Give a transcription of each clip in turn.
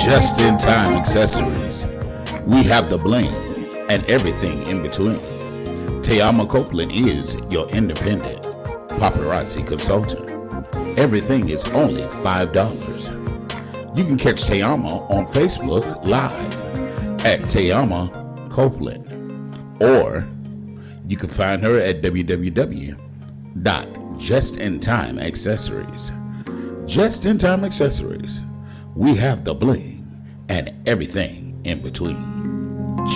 Just-in-time accessories. We have the bling and everything in between. Tayama Copeland is your independent paparazzi consultant. Everything is only $5. You can catch Tayama on Facebook Live at Tayama Copeland, or you can find her at www.justinTime Accessories. Just-in-time accessories. We have the bling and everything in between.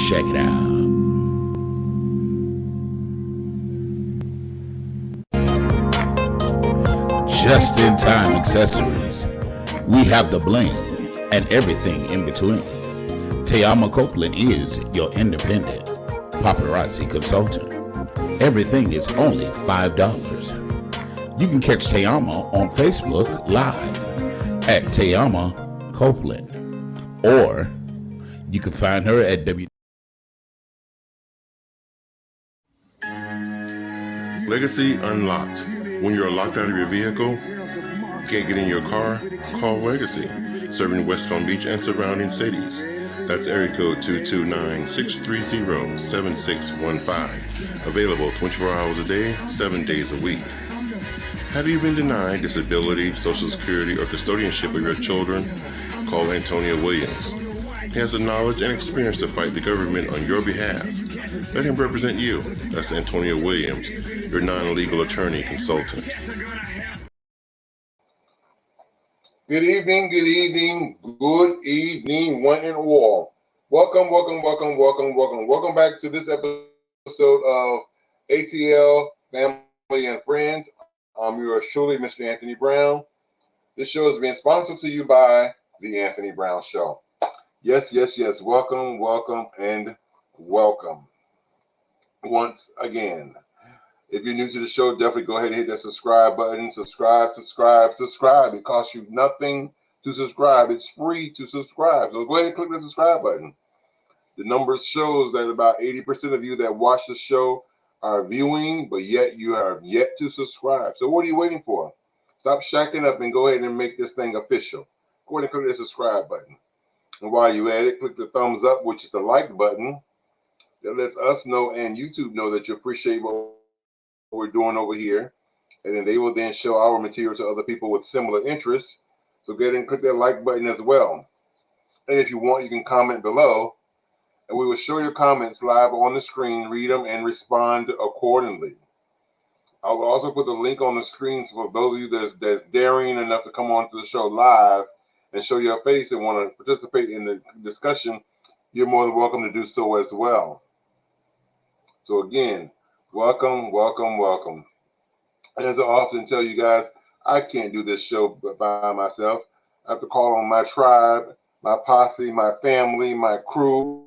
Check it out. Just-in-time accessories. We have the bling and everything in between. Tayama Copeland is your independent paparazzi consultant. Everything is only $5. You can catch Tayama on Facebook Live at Tayama Copeland, or you can find her at Legacy Unlocked. When you're locked out of your vehicle, can't get in your car, call Legacy, serving West Palm Beach and surrounding cities. That's area code 229-630-7615. Available 24 hours a day, 7 days a week. Have you been denied disability, Social Security, or custodianship of your children? Call Antonio Williams. He has the knowledge and experience to fight the government on your behalf. Let him represent you. That's Antonio Williams, your non-legal attorney consultant. Good evening, one and all. Welcome back to this episode of ATL Family and Friends. I'm yours truly, Mr. Anthony Brown. This show is being sponsored to you by The Anthony Brown Show. Yes. Welcome, and welcome. Once again, if you're new to the show, definitely go ahead and hit that subscribe button. Subscribe. It costs you nothing to subscribe. It's free to subscribe. So go ahead and click the subscribe button. The numbers shows that about 80% of you that watch the show are viewing, but yet you are yet to subscribe. So what are you waiting for? Stop shacking up and go ahead and make this thing official. Go ahead and click the subscribe button. And while you're at it, click the thumbs up, which is the like button. That lets us know and YouTube know that you appreciate what we're doing over here. And then they will then show our material to other people with similar interests. So go ahead and click that like button as well. And if you want, you can comment below. And we will show your comments live on the screen, read them, and respond accordingly. I will also put the link on the screen for those of you that's daring enough to come on to the show live and show your face and want to participate in the discussion. You're more than welcome to do so as well. So again, welcome. And as I often tell you guys, I can't do this show by myself. I have to call on my tribe, my posse, my family, my crew,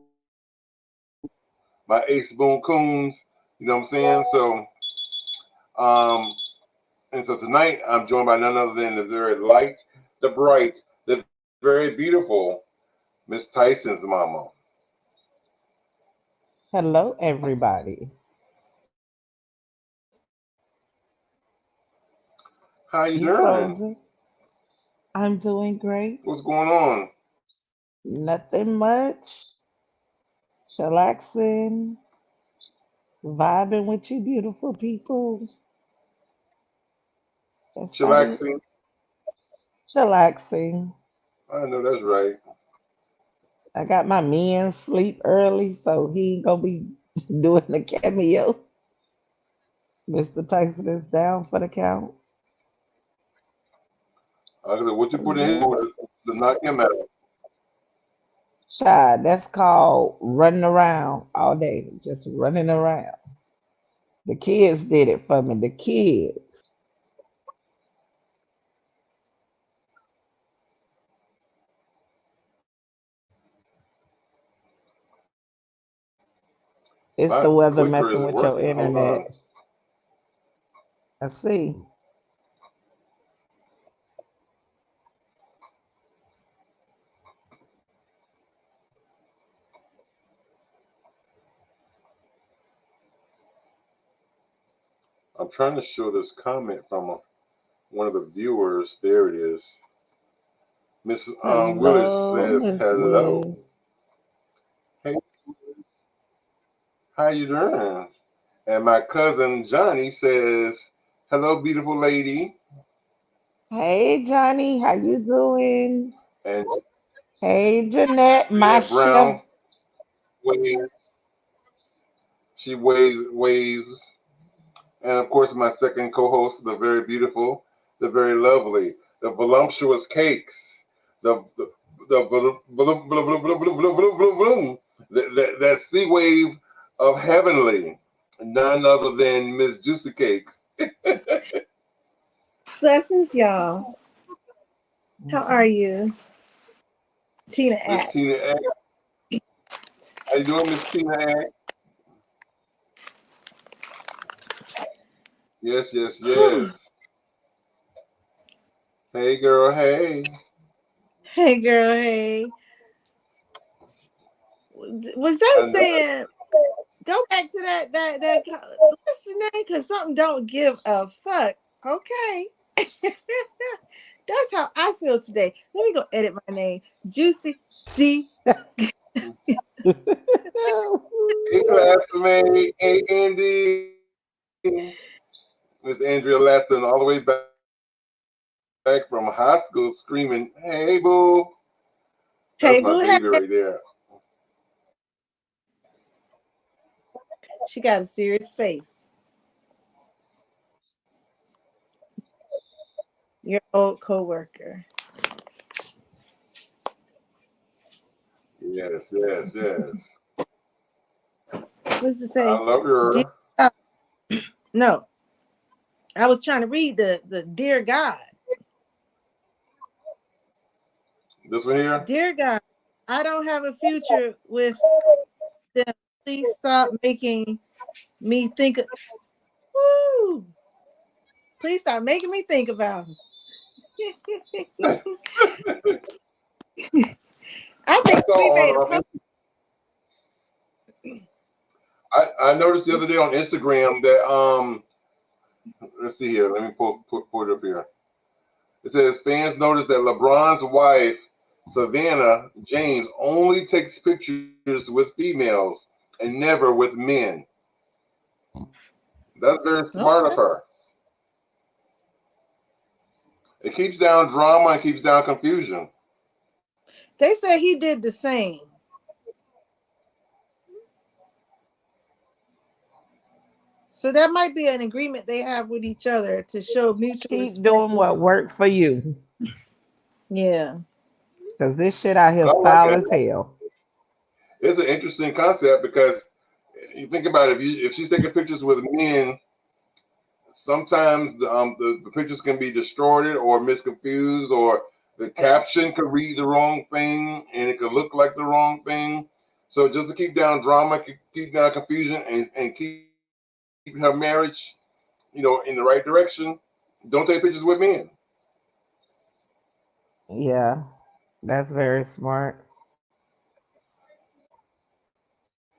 my Ace Boone Coons, you know what I'm saying? So tonight I'm joined by none other than the very light, the bright, the very beautiful Miss Tyson's mama. Hello, everybody. How you doing? I'm doing great. What's going on? Nothing much. Chillaxing, vibing with you beautiful people. Chillaxing. Chillaxing. I know that's right. I got my men sleep early, so he ain't gonna be doing the cameo. Mr. Tyson is down for the count. I said, what you put in his Yeah. food to knock him out? Child, that's called running around all day, just running around. The kids did it for me. The kids. It's My the weather clicker messing isn't with your working. Hold on. internet. I see. I'm trying to show this comment from one of the viewers. There it is. Miss Willis Hello, says Miss hello. Willis. Hey, how you doing? And my cousin Johnny says, hello, beautiful lady. Hey, Johnny, how you doing? And Hey, Jeanette, my Jeanette chef. Brown waves. She waves. And of course, my second co-host, the very beautiful, the very lovely, the voluptuous cakes, that sea wave of heavenly, none other than Miss Juicy Cakes. Blessings, y'all. How are you? Tina Miss Tina Ack. X. How you doing, Miss Tina Ack? Yes, yes, yes. Hey, girl, hey. Hey, girl. Hey. Was that I know. saying? Go back to that. What's the name? Because something don't give a fuck. Okay. That's how I feel today. Let me go edit my name. Juicy D. Hey, classmate. Hey, Andy. Miss Andrea Latson, all the way back from high school, screaming, "Hey, boo!" That's Hey, my boo. baby Hey. right there. She got a serious face. Your old coworker. Yes, yes, yes. What's it I say? love Dear, her. no, I was trying to read the dear God. This one here. Dear God, I don't have a future with them. Please stop making me think. Woo! Please stop making me think about it. I I think we saw made a post. I noticed the other day on Instagram that let's see here. Let me pull it up here. It says fans noticed that LeBron's wife Savannah James only takes pictures with females and never with men. That's very smart of Okay. her. It keeps down drama and keeps down confusion. They said he did the same. So that might be an agreement they have with each other to show mutual Keep respect. doing what worked for you. Yeah. Because this shit out here But I like foul it. as hell. It's an interesting concept because you think about it, if she's taking pictures with men, sometimes the pictures can be distorted or misconfused, or the caption could read the wrong thing and it could look like the wrong thing. So just to keep down drama, keep down confusion, and keep her marriage, in the right direction, don't take pictures with men. Yeah, that's very smart.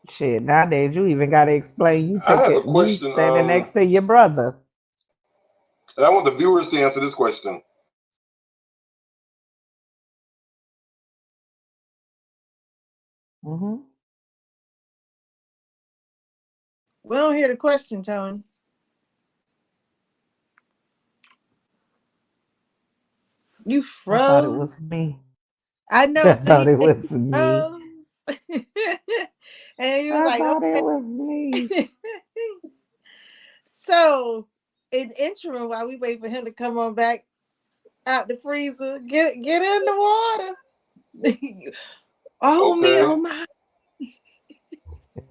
Shit, nowadays you even gotta explain I have a you question, standing next to your brother. and I want the viewers to answer this question. Hmm. We don't hear the question, Tony. You I thought it froze. was me. I know I till thought he it made was me. those. And he was I like, thought it was me. okay. So in interim, while we wait for him to come on back out the freezer, get in the water. Oh me, Okay. oh my.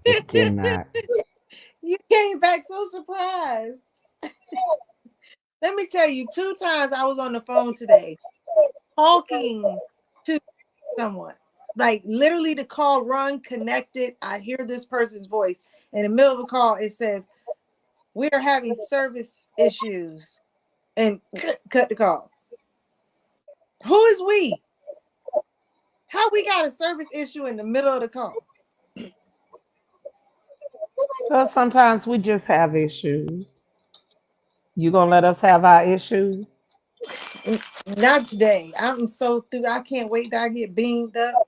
It cannot. You came back so surprised. Let me tell you, 2 times I was on the phone today talking to someone. Like literally the call run connected. I hear this person's voice. In the middle of the call, it says, we are having service issues. And cut the call. Who is we? How we got a service issue in the middle of the call? Well, sometimes we just have issues. You gonna let us have our issues? Not today. I'm so through. I can't wait till I get beamed up.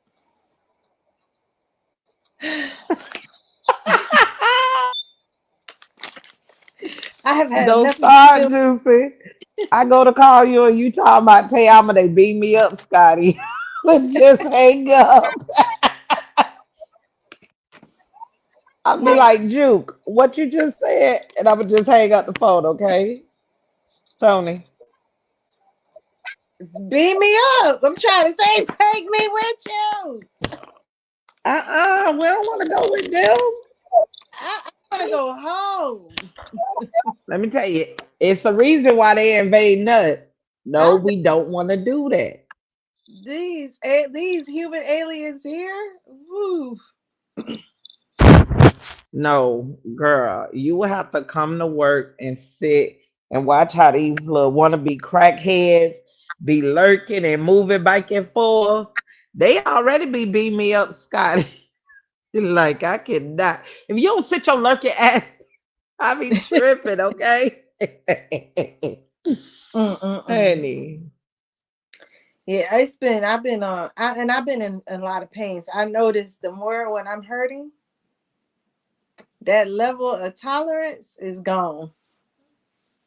I have had Don't enough of start, feeling. Juicy. I go to call you and you talking about Tayama, they beat me up, Scotty. But just hang up. I'll be like, Juke, what you just said? And I would just hang up the phone, okay? Tony. Beam me up. I'm trying to say, take me with you. We don't want to go with them. I want to go home. Let me tell you, it's a reason why they invade nuts. No, I, we don't want to do that. these human aliens here. Woo. No, girl, you will have to come to work and sit and watch how these little wannabe crackheads be lurking and moving back and forth. They already be beating me up, Scotty. Like I cannot. If you don't sit your lurking ass, I be tripping, okay? Mm-mm-mm. Honey. Yeah, I've been I've been in a lot of pain. So I noticed the more when I'm hurting, that level of tolerance is gone.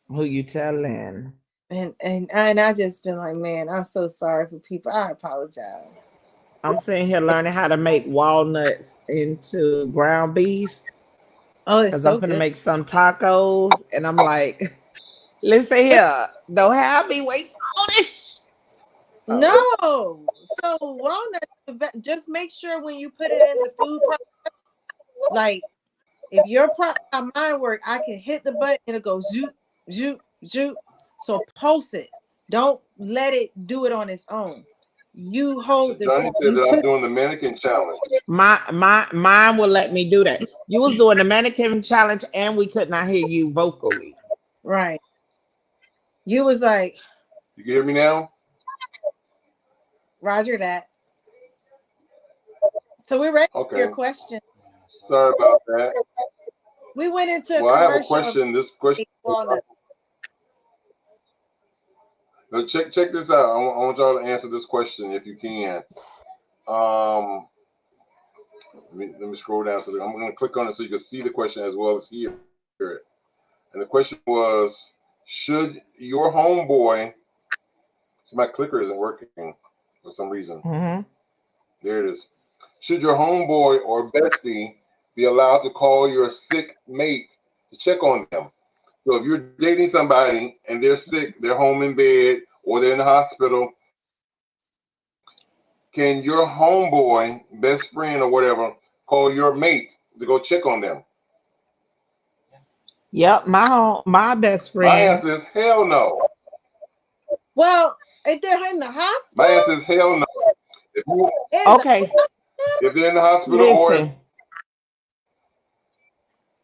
Who you telling? And I just been like, man, I'm so sorry for people. I apologize. I'm sitting here learning how to make walnuts into ground beef Oh, it's because I'm so finna good. make some tacos. And I'm like, listen here, don't have me wait all this. No. So walnut, just make sure when you put it in the food, like if your how mine work, I can hit the button and it goes zoop, zoop, zoop. So pulse it. Don't let it do it on its own. You hold the Johnny said you that I'm put doing the mannequin challenge. Mine will let me do that. You was doing the mannequin challenge and we could not hear you vocally. right. You was like, You can hear me now? Roger that. So we're ready for your Okay. question. Sorry about that. We went into a Well, I have a commercial of question. This question. walnut. Now check this out. I want y'all to answer this question if you can. Um, let me scroll down. I'm going to click on it so you can see the question as well as hear it. And the question was, should your homeboy? See, my clicker isn't working for some reason. Mm-hmm. There it is. Should your homeboy or bestie be allowed to call your sick mate to check on them? So if you're dating somebody and they're sick, they're home in bed or they're in the hospital, can your homeboy, best friend or whatever, call your mate to go check on them? Yep, my best My friend. answer is hell no. Well, if they're in the My hospital, answer is hell no. in the Okay, If they're in the hospital or if listen,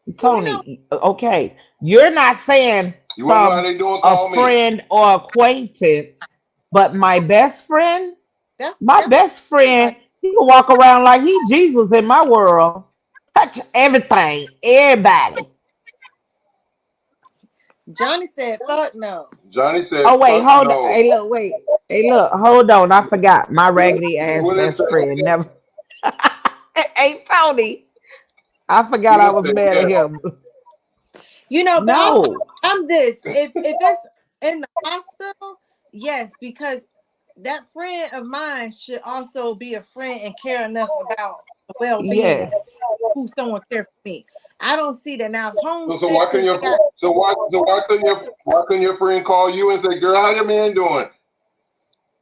you know Tony. Okay, you're not saying you want to know how they doing, a call me. friend or acquaintance, but that's my best right. friend, he can walk around like he Jesus in my world. Touch everything, everybody. Johnny said, "Fuck no." Johnny said, Oh wait, fuck hold on. no. Hey, look, wait. Hey, look, hold on. I forgot my raggedy ass What did it best friend. say? Never. Hey, Tony. I He forgot I didn't was say mad at yes. him. You know, but No. I'm this. If it's in the hospital, yes, because that friend of mine should also be a friend and care enough about the well-being Yes. of who someone cares for me. I don't see that now. So why couldn't Homesickness, your they got, why couldn't your friend call you and say, "Girl, how your man doing?"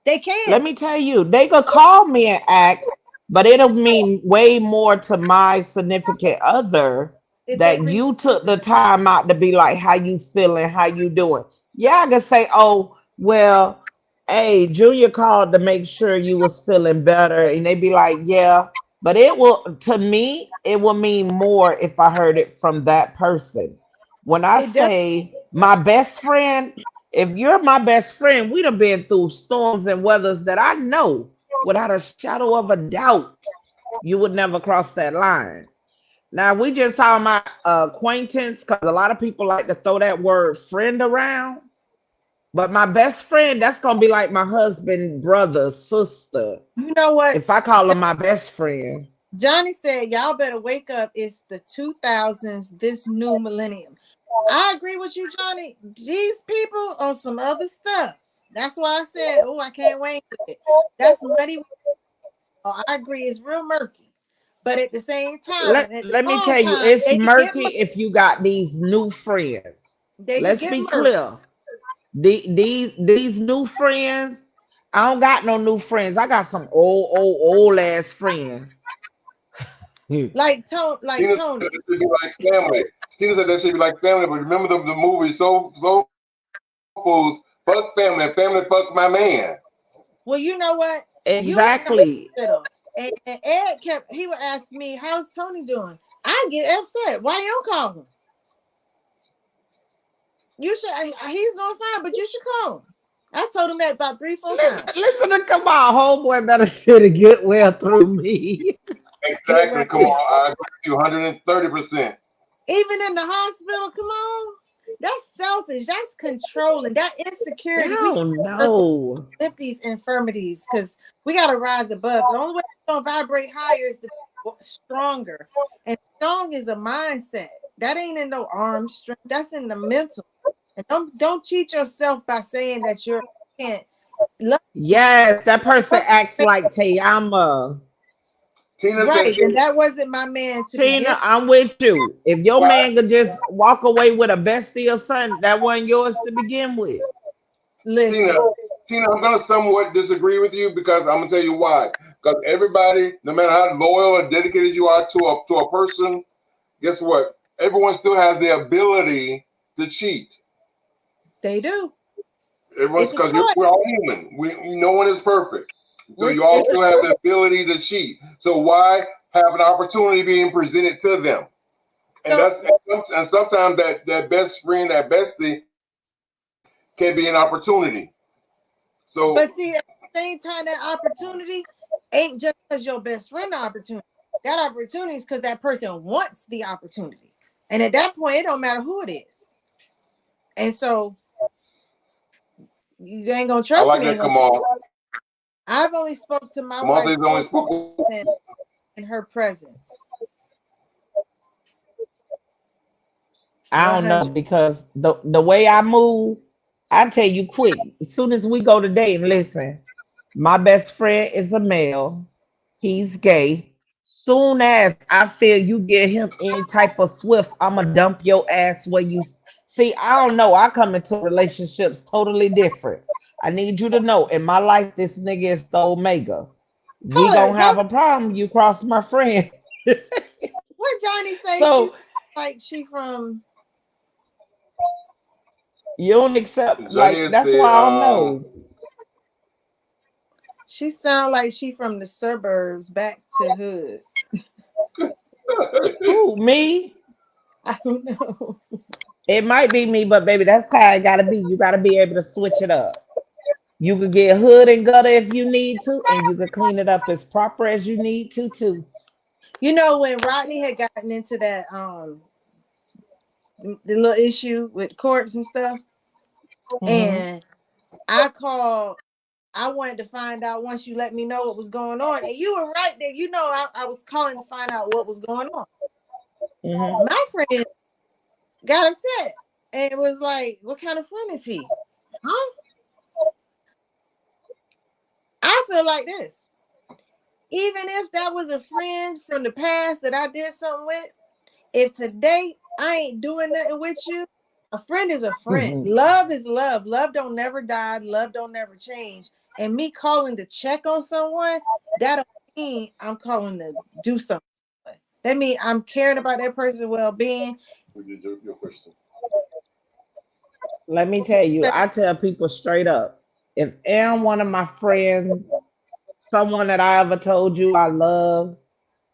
they Let can me tell you, they could call me and ask, but it'll mean way more to my significant other if they that reach you took the time out to be like, how you feeling, how you doing. Yeah, I can say, oh, well, hey, Junior called to make sure you was feeling better. And they be like, yeah. But it will, to me, it will mean more if I heard it from that person. When I it does. say my best friend, if you're my best friend, we'd have been through storms and weathers that I know without a shadow of a doubt you would never cross that line. Now we just talking about acquaintance because a lot of people like to throw that word friend around. But my best friend, that's gonna be like my husband, brother, sister. You know what? If I call him my best friend, Johnny said, y'all better wake up. It's the 2000s, this new millennium. I agree with you, Johnny. These people on some other stuff. That's why I said, oh, I can't wait with it. That's muddy. Oh, I agree. It's real murky. But at the same time, at the let me wrong tell you, time, it's they could get murky if you got these new friends. they could Let's get be murky. clear. These new friends, I don't got no new friends. I got some old ass friends. Like Tina said Tony. it should be like family. Tina said that should be like family, but remember the movie So Fools, fuck family, and family fuck my man. Well, you know what? You in the Exactly. hospital. And Ed he would ask me, how's Tony doing? I get upset. Why you don't call him? You should he's doing fine, but you should call him. I told him that about 3-4 times. Listen to come on, homeboy better sit a good well through me. Get Exactly. well. Come on, I agree with you 130%. Even in the hospital, come on. That's selfish. That's controlling. That I insecurity. We don't gotta know. lift these infirmities because we gotta rise above. The only way we're gonna vibrate higher is to be stronger. And strong is a mindset. That ain't in no arm strength. That's in the mental. And don't cheat yourself by saying that you can't love is Yes, that person acts like Tayama. Tina said right. she And that wasn't my man to begin. Tina, I'm with you. If your why man could just walk away with a bestie or something, that wasn't yours to begin with. Tina, Listen, Tina, I'm gonna somewhat disagree with you because I'm gonna tell you why. Because everybody, no matter how loyal or dedicated you are to a person, guess what? Everyone still has the ability to cheat. they do. Everyone's It's a because choice. we're all human. No one is perfect. So you all It's a still have the ability to cheat. So why have an opportunity being presented to them? And so sometimes that best friend, that bestie, can be an opportunity. So but see, at the same time, that opportunity ain't just because your best friend the opportunity. That opportunity is because that person wants the opportunity. And at that point, it don't matter who it is. And so you ain't gonna I trust like me. Ain't that. gonna Come on, I've only spoke to my come on. wife's Says only spoke. in her presence. I don't know 100. because the way I move, I tell you quick. As soon as we go to date, and listen, my best friend is a male. He's gay. Soon as I feel you get him any type of swift, I'ma dump your ass where you see. I don't know. I come into relationships totally different. I need you to know in my life, this nigga is the omega. We Hold gonna on, have a problem. You cross my friend. what Johnny say? So She's like she from you don't accept Johnny like has that's why said, I don't know. she sound like she from the suburbs back to hood. Who me? I don't know. It might be me, but baby, that's how it gotta be. You gotta be able to switch it up. You could get hood and gutter if you need to, and you could clean it up as proper as you need to too. You know when Rodney had gotten into that the little issue with courts and stuff, Hmm. and I called. I wanted to find out once you let me know what was going on, and you were right there. You know, I was calling to find out what was going on. Hmm. My friend got upset and was like, "What kind of friend is he? Huh?" feel like this. Even if that was a friend from the past that I did something with, if today I ain't doing nothing with you, a friend is a friend. Love is love. Love don't never die. Love don't never change. And me calling to check on someone, that don't mean I'm calling to do something. That means I'm caring about that person's well-being. Your question. Let me tell you, I tell people straight up, if Aaron, one of my friends, someone that I ever told you I love,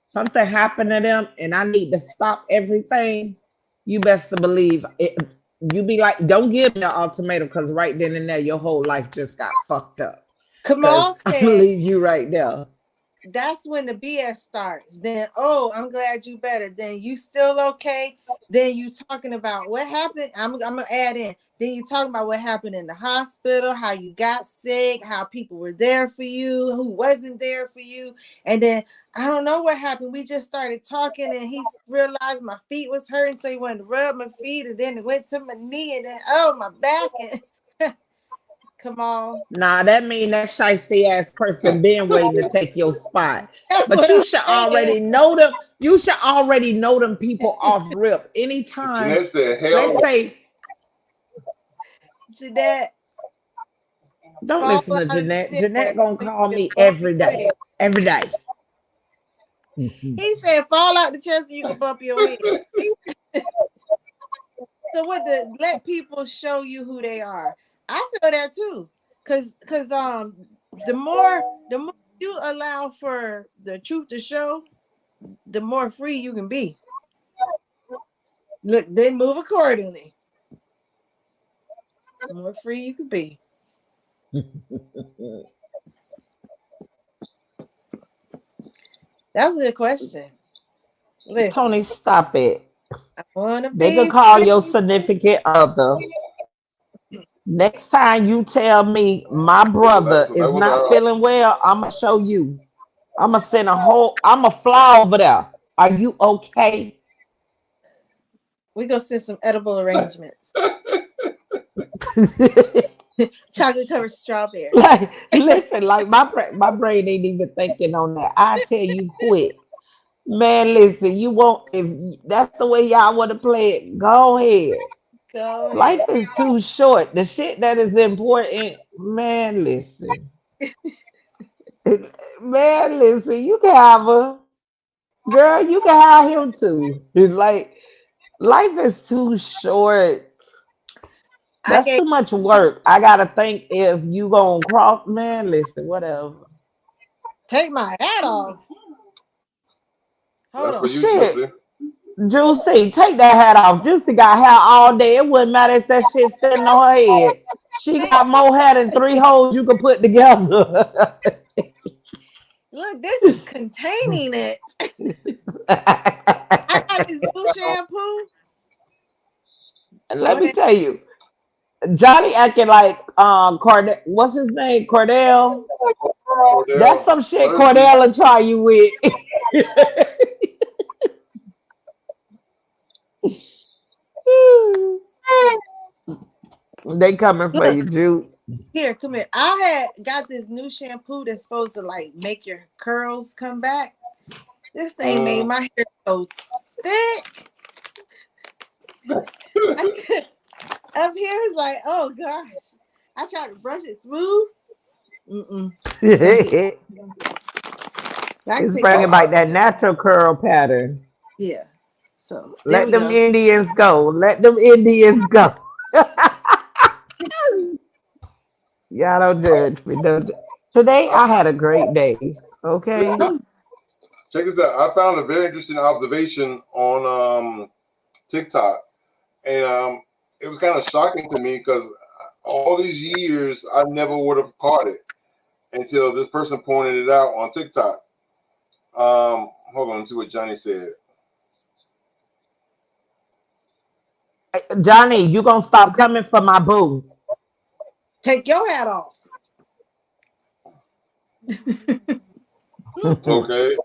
something happened to them and I need to stop everything, you best to believe it. You be like, don't give me an ultimatum, because right then and there, your whole life just got fucked up. Kamal I'm said, gonna leave you right there. that's when the BS starts. Then, oh, I'm glad you better. Then you still okay. Then you talking about what happened. I'm gonna add in. Then you talking about what happened in the hospital, how you got sick, how people were there for you, who wasn't there for you. And then I don't know what happened. We just started talking and he realized my feet was hurting. So he wanted to rub my feet, and then it went to my knee, and then my back. And come on. Nah, that mean that shiesty ass person been waiting to take your spot. That's But what you I'm should saying. already know them. You should already know them people off rip. Anytime, Jeanette said, hell let's no. say, Jeanette, don't fall listen to out of the Jeanette. chair Jeanette gonna so you call can me bump every your day. head. Every day. He said, fall out the chair so you can bump your head. So let people show you who they are. I feel that too. Cause the more you allow for the truth to show, the more free you can be. Look, then move accordingly. The more free you can be. That's a good question. Listen, Tony, stop it. I wanna They could be call free. your significant other. Next time you tell me my brother So that is was not our feeling well, I'm gonna show you. I'm gonna send I'm gonna fly over there. Are you okay? We're gonna send some edible arrangements. Chocolate covered strawberry. Like, listen, like my brain ain't even thinking on that. I tell you quick. Man, listen, you won't, if that's the way y'all want to play it, go ahead. Go Life ahead. is too short. The shit that is important, man, listen. Man, listen, you can have her. Girl, you can have him too. Like, life is too short. I That's gave too much work. I gotta think if you gonna cross, man, listen, whatever. take my hat off. Hold That's for on. you, Shit. Juicy. Juicy, take that hat off. Juicy got hair all day. It wouldn't matter if that shit standing on her head. She got more hair than 3 holes you could put together. Look, this is containing it. I got this new shampoo. Let me tell you, Johnny acting like Cordell. What's his name? Cordell. That's Cordell, some shit Thursday. Cordell will try you with. They coming for Look, you, Jude. here, come here. I had got this new shampoo that's supposed to like make your curls come back. This thing made my hair so thick. Up here is like, oh gosh. I tried to brush it smooth. It's I can take bringing back that natural curl pattern. yeah. So there Let we them go. Indians go. Let them Indians go. Y'all don't judge me. Today I had a great day. Okay. Check this out. I found a very interesting observation on TikTok, and it was kind of shocking to me because all these years I never would have caught it until this person pointed it out on TikTok. Hold on, let's see what Johnny said. Johnny, you gonna stop coming for my boo. Take your hat off. Okay,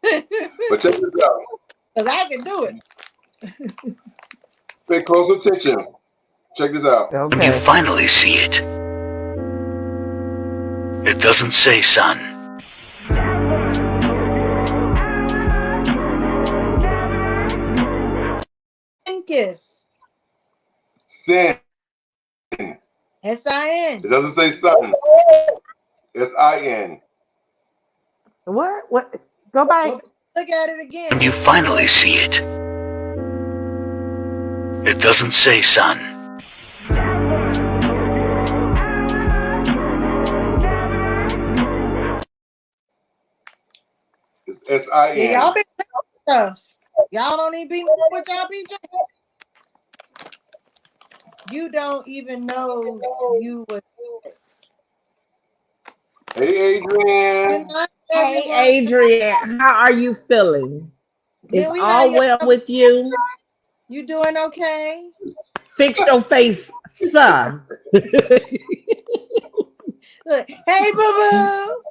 but check this out. Because I can do it. Pay close attention. Check this out. Okay. When you finally see it, It doesn't say, son. Kiss. Sin. S-I-N. It doesn't say son. S-I-N. What? What? Go back. Look at it again. When you finally see it, it doesn't say, son. It's S-I-N. Yeah, y'all be tough. Y'all don't even be what y'all be drinking. You don't even know you were sex. Hey, Adrian. Hey, Adrian, how are you feeling? Is we all had well with you? You doing okay? Fix your face, sir. Look, hey, boo-boo.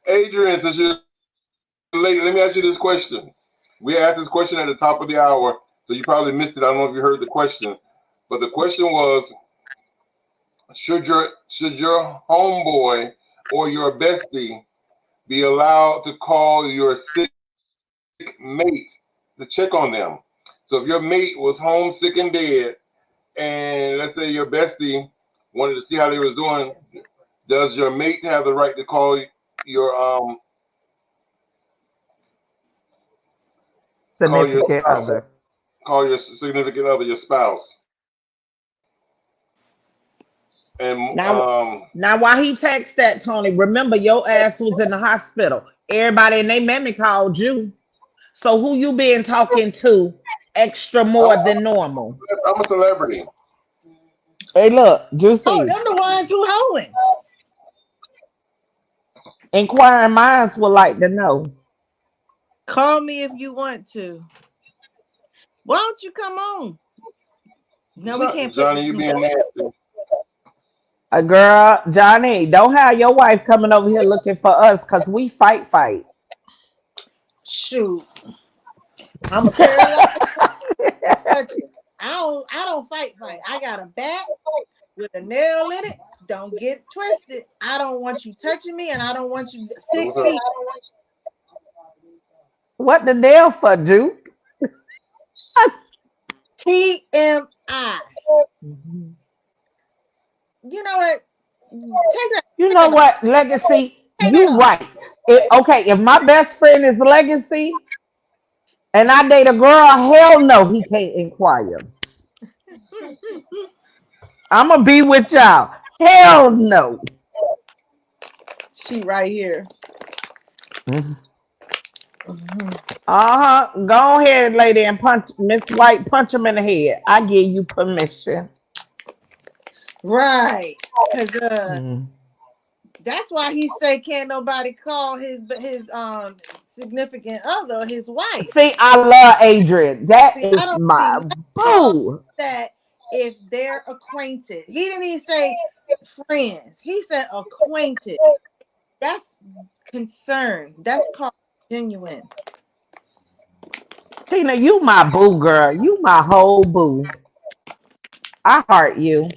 Adrian, since you're late, let me ask you this question. We asked this question at the top of the hour, so you probably missed it. I don't know if you heard the question, but the question was, should your homeboy or your bestie be allowed to call your sick mate to check on them? So if your mate was home sick and dead, and let's say your bestie wanted to see how they was doing, does your mate have the right to call your significant other? Call your significant other your spouse? And now while he texts that, Tony, remember your ass was in the hospital. Everybody in their mammy called you. So who you been talking to extra more than normal? I'm a celebrity. Hey, look, Juicy. Oh, them the ones who hoeing. Inquiring minds would like to know. Call me if you want to. Why don't you come on? No, we can't. Johnny, you being nasty. A girl, Johnny, don't have your wife coming over here looking for us because we fight. Shoot. I'm a paralyzed. I don't fight. I got a bat with a nail in it. Don't get twisted. I don't want you touching me, and I don't want you 6 feet. What the nail for, Duke? TMI. You know what? You know what, Legacy? You right. If my best friend is Legacy and I date a girl, hell no, he can't inquire. I'm going to be with y'all. Hell no. She right here. Mm-hmm. Go ahead, lady, and punch Miss White. Punch him in the head. I give you permission. Right, because that's why he say can't nobody call his significant other his wife. See, I love Adrian. That is my boo. That if they're acquainted, he didn't even say friends. He said acquainted. That's concern. That's called genuine. Tina, you my boo, girl. You my whole boo. I heart you.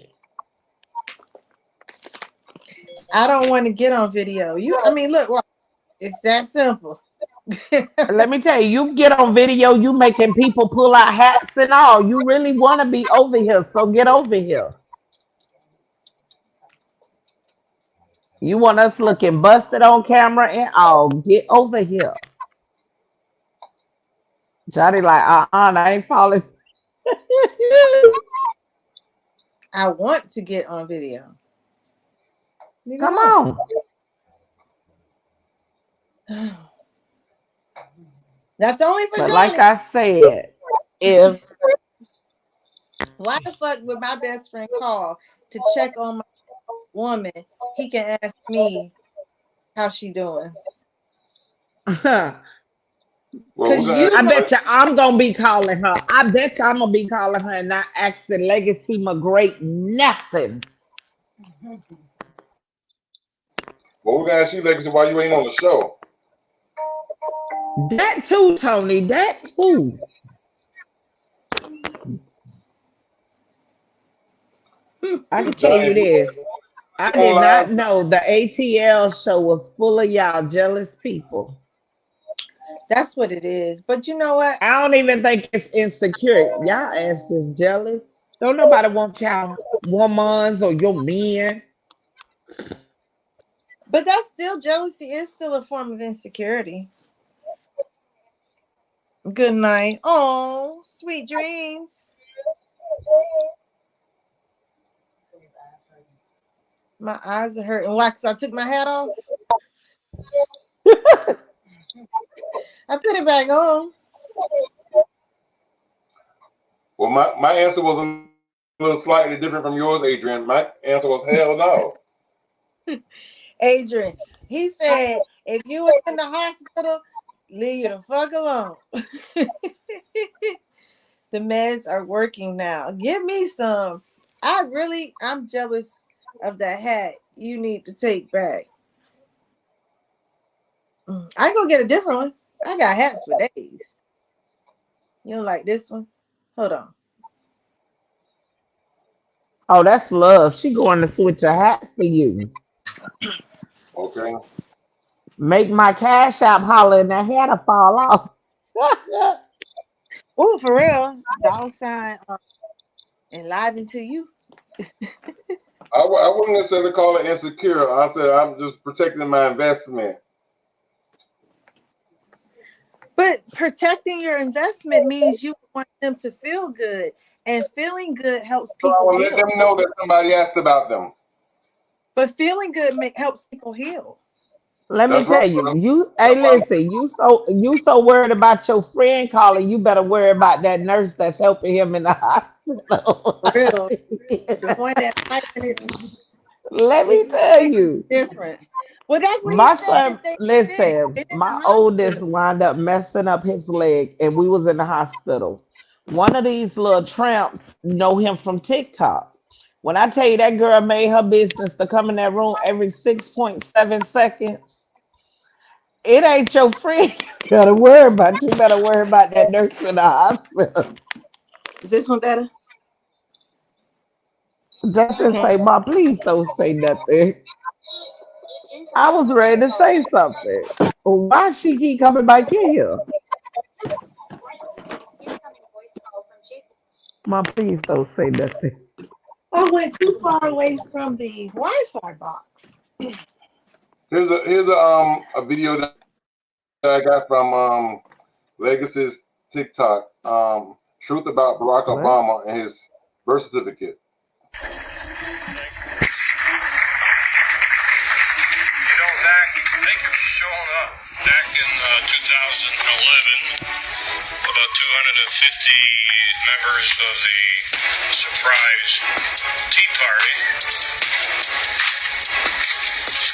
I don't want to get on video. Look, it's that simple. Let me tell you, you get on video, you making people pull out hats and all. You really want to be over here, so get over here. You want us looking busted on camera and all. Get over here. Johnny like, I ain't falling. I want to get on video. Come on. That's only for but Johnny. Like I said, if why the fuck would my best friend call to check on my woman? He can ask me how she doing. I bet you I'm gonna be calling her. I bet you I'm gonna be calling her and not asking Legacy McGreat nothing. Well, we're gonna ask you, Legacy, why you ain't on the show. That too, Tony. That too. I can tell you this. I on did live. not know the ATL show was full of y'all jealous people. That's what it is. But you know what? I don't even think it's insecure. Y'all ass just jealous. Don't nobody want y'all women's or your men. But that's still jealousy is still a form of insecurity. Good night. Oh, sweet dreams. My eyes are hurting. Why? Because I took my hat off. I put it back on. Well, my answer was a little slightly different from yours, Adrian. My answer was hell no. Adrian, he said, if you were in the hospital, leave you the fuck alone. The meds are working now. Give me some. I'm jealous of that hat you need to take back. I go get a different one. I got hats for days. You don't like this one? Hold on. Oh, that's love. She going to switch a hat for you. Okay. Make my cash app holler and that hat will fall off. Oh, for real. Dollar sign enliven to you. I wouldn't necessarily call it insecure. I said I'm just protecting my investment. But protecting your investment means you want them to feel good. And feeling good helps So I people will let heal. them know that somebody asked about them. But feeling good helps people heal. Let me That's right. tell you, hey, listen, you so worried about your friend calling, you better worry about that nurse that's helping him in the hospital. For real. The one that might Let is me tell you, different. Well, that's what he my said son, that they did. listen, Been in the my oldest hospital. wound up messing up his leg, and we was in the hospital. One of these little tramps know him from TikTok. When I tell you that girl made her business to come in that room every 6.7 seconds, it ain't your friend you gotta worry about. You better worry about that nurse in the hospital. Is this one better? Justin Okay. say, "Ma, please don't say nothing." I was ready to say something. Why she keep coming back in here? Ma, please don't say nothing. I went too far away from the Wi-Fi box. Here's a video that I got from Legacy's TikTok. Truth about Barack What? Obama and his birth certificate. Dak, thank you for showing up. Back in 2011, about 250 members of the surprise Tea Party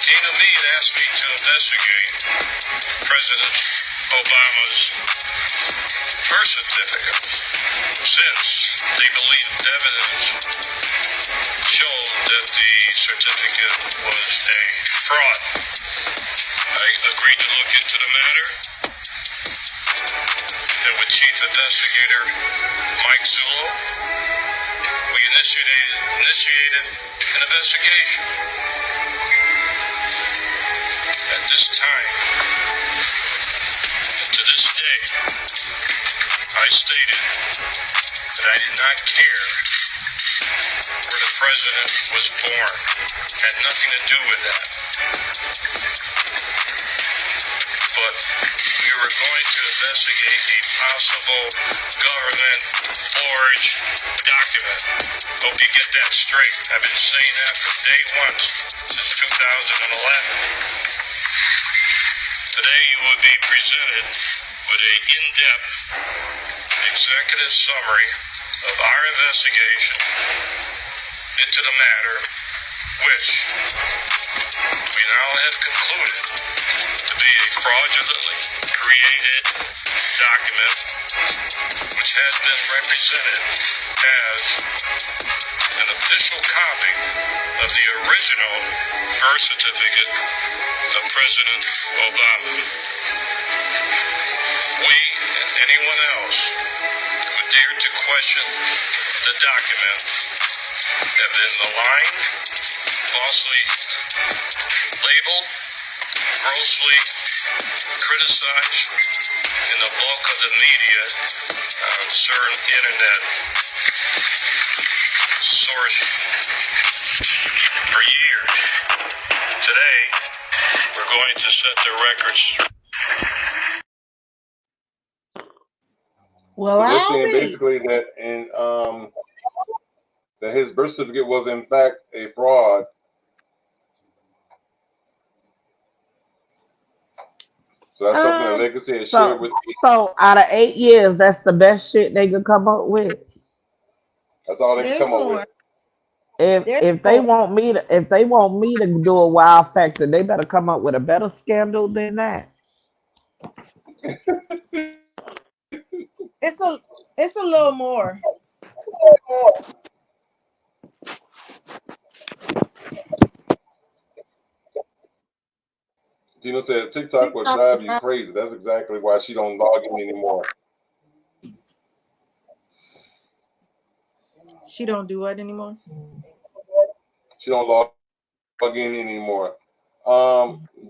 came to me and asked me to investigate President Obama's birth certificate, since they believed evidence showed that the certificate was a fraud. I agreed to look into the matter, and with Chief Investigator Mike Zullo, we initiated an investigation. At this time, and to this day, I stated that I did not care where the president was born. Had nothing to do with that. But we were going to investigate a possible government forged document. Hope you get that straight. I've been saying that from day one since 2011. Today you will be presented with an in-depth executive summary of our investigation into the matter, which we now have concluded to be a fraudulently created document which has been represented as an official copy of the original birth certificate of President Obama. We and anyone else who dare to question the document have been maligned, falsely labeled, grossly criticized in the bulk of the media on certain internet sources for years. Today, we're going to set the record straight. Well, So they're I'll saying be. basically that that his birth certificate was in fact a fraud. So that's something that Legacy has shared So with me. so out of 8 years, that's the best shit they could come up with. That's all they can There's come up more. with. If There's if they more. want me to if they want me to do a wow factor, they better come up with a better scandal than that. It's a little more. Tina said TikTok will TikTok. drive you crazy. That's exactly why she don't log in anymore. She don't do what anymore? She don't log in anymore.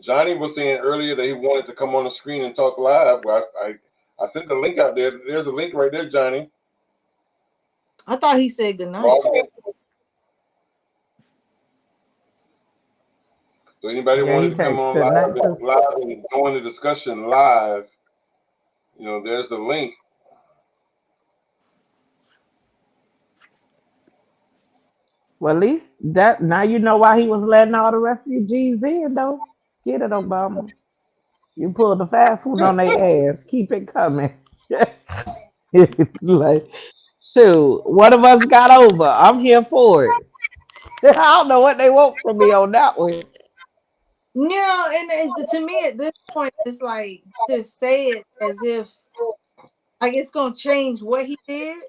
Johnny was saying earlier that he wanted to come on the screen and talk live. Well, I sent the link out there. There's a link right there, Johnny. I thought he said goodnight. So anybody Yeah, wanted he to come takes on good night too. live and join the discussion live, there's the link. Well, at least that now you know why he was letting all the refugees in, though. Get it, Obama. You pulled the fast one on their ass. Keep it coming. Like, shoot, one of us got over. I'm here for it. I don't know what they want from me on that one. And to me at this point, it's like to say it as if like it's gonna change what he did.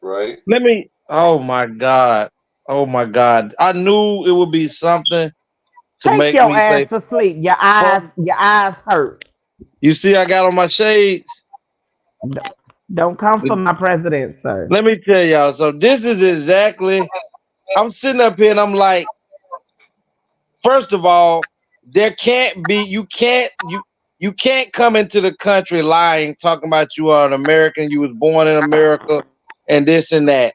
Right. Let me. Oh my God. Oh my God. I knew it would be something to Take make your me ass say, to sleep. well, Your eyes hurt. you see, I got on my shades. Don't come for my president, sir. Let me tell y'all. So this is exactly. I'm sitting up here and I'm like, first of all, there can't be. You can't come into the country lying, talking about you are an American, you was born in America, and this and that,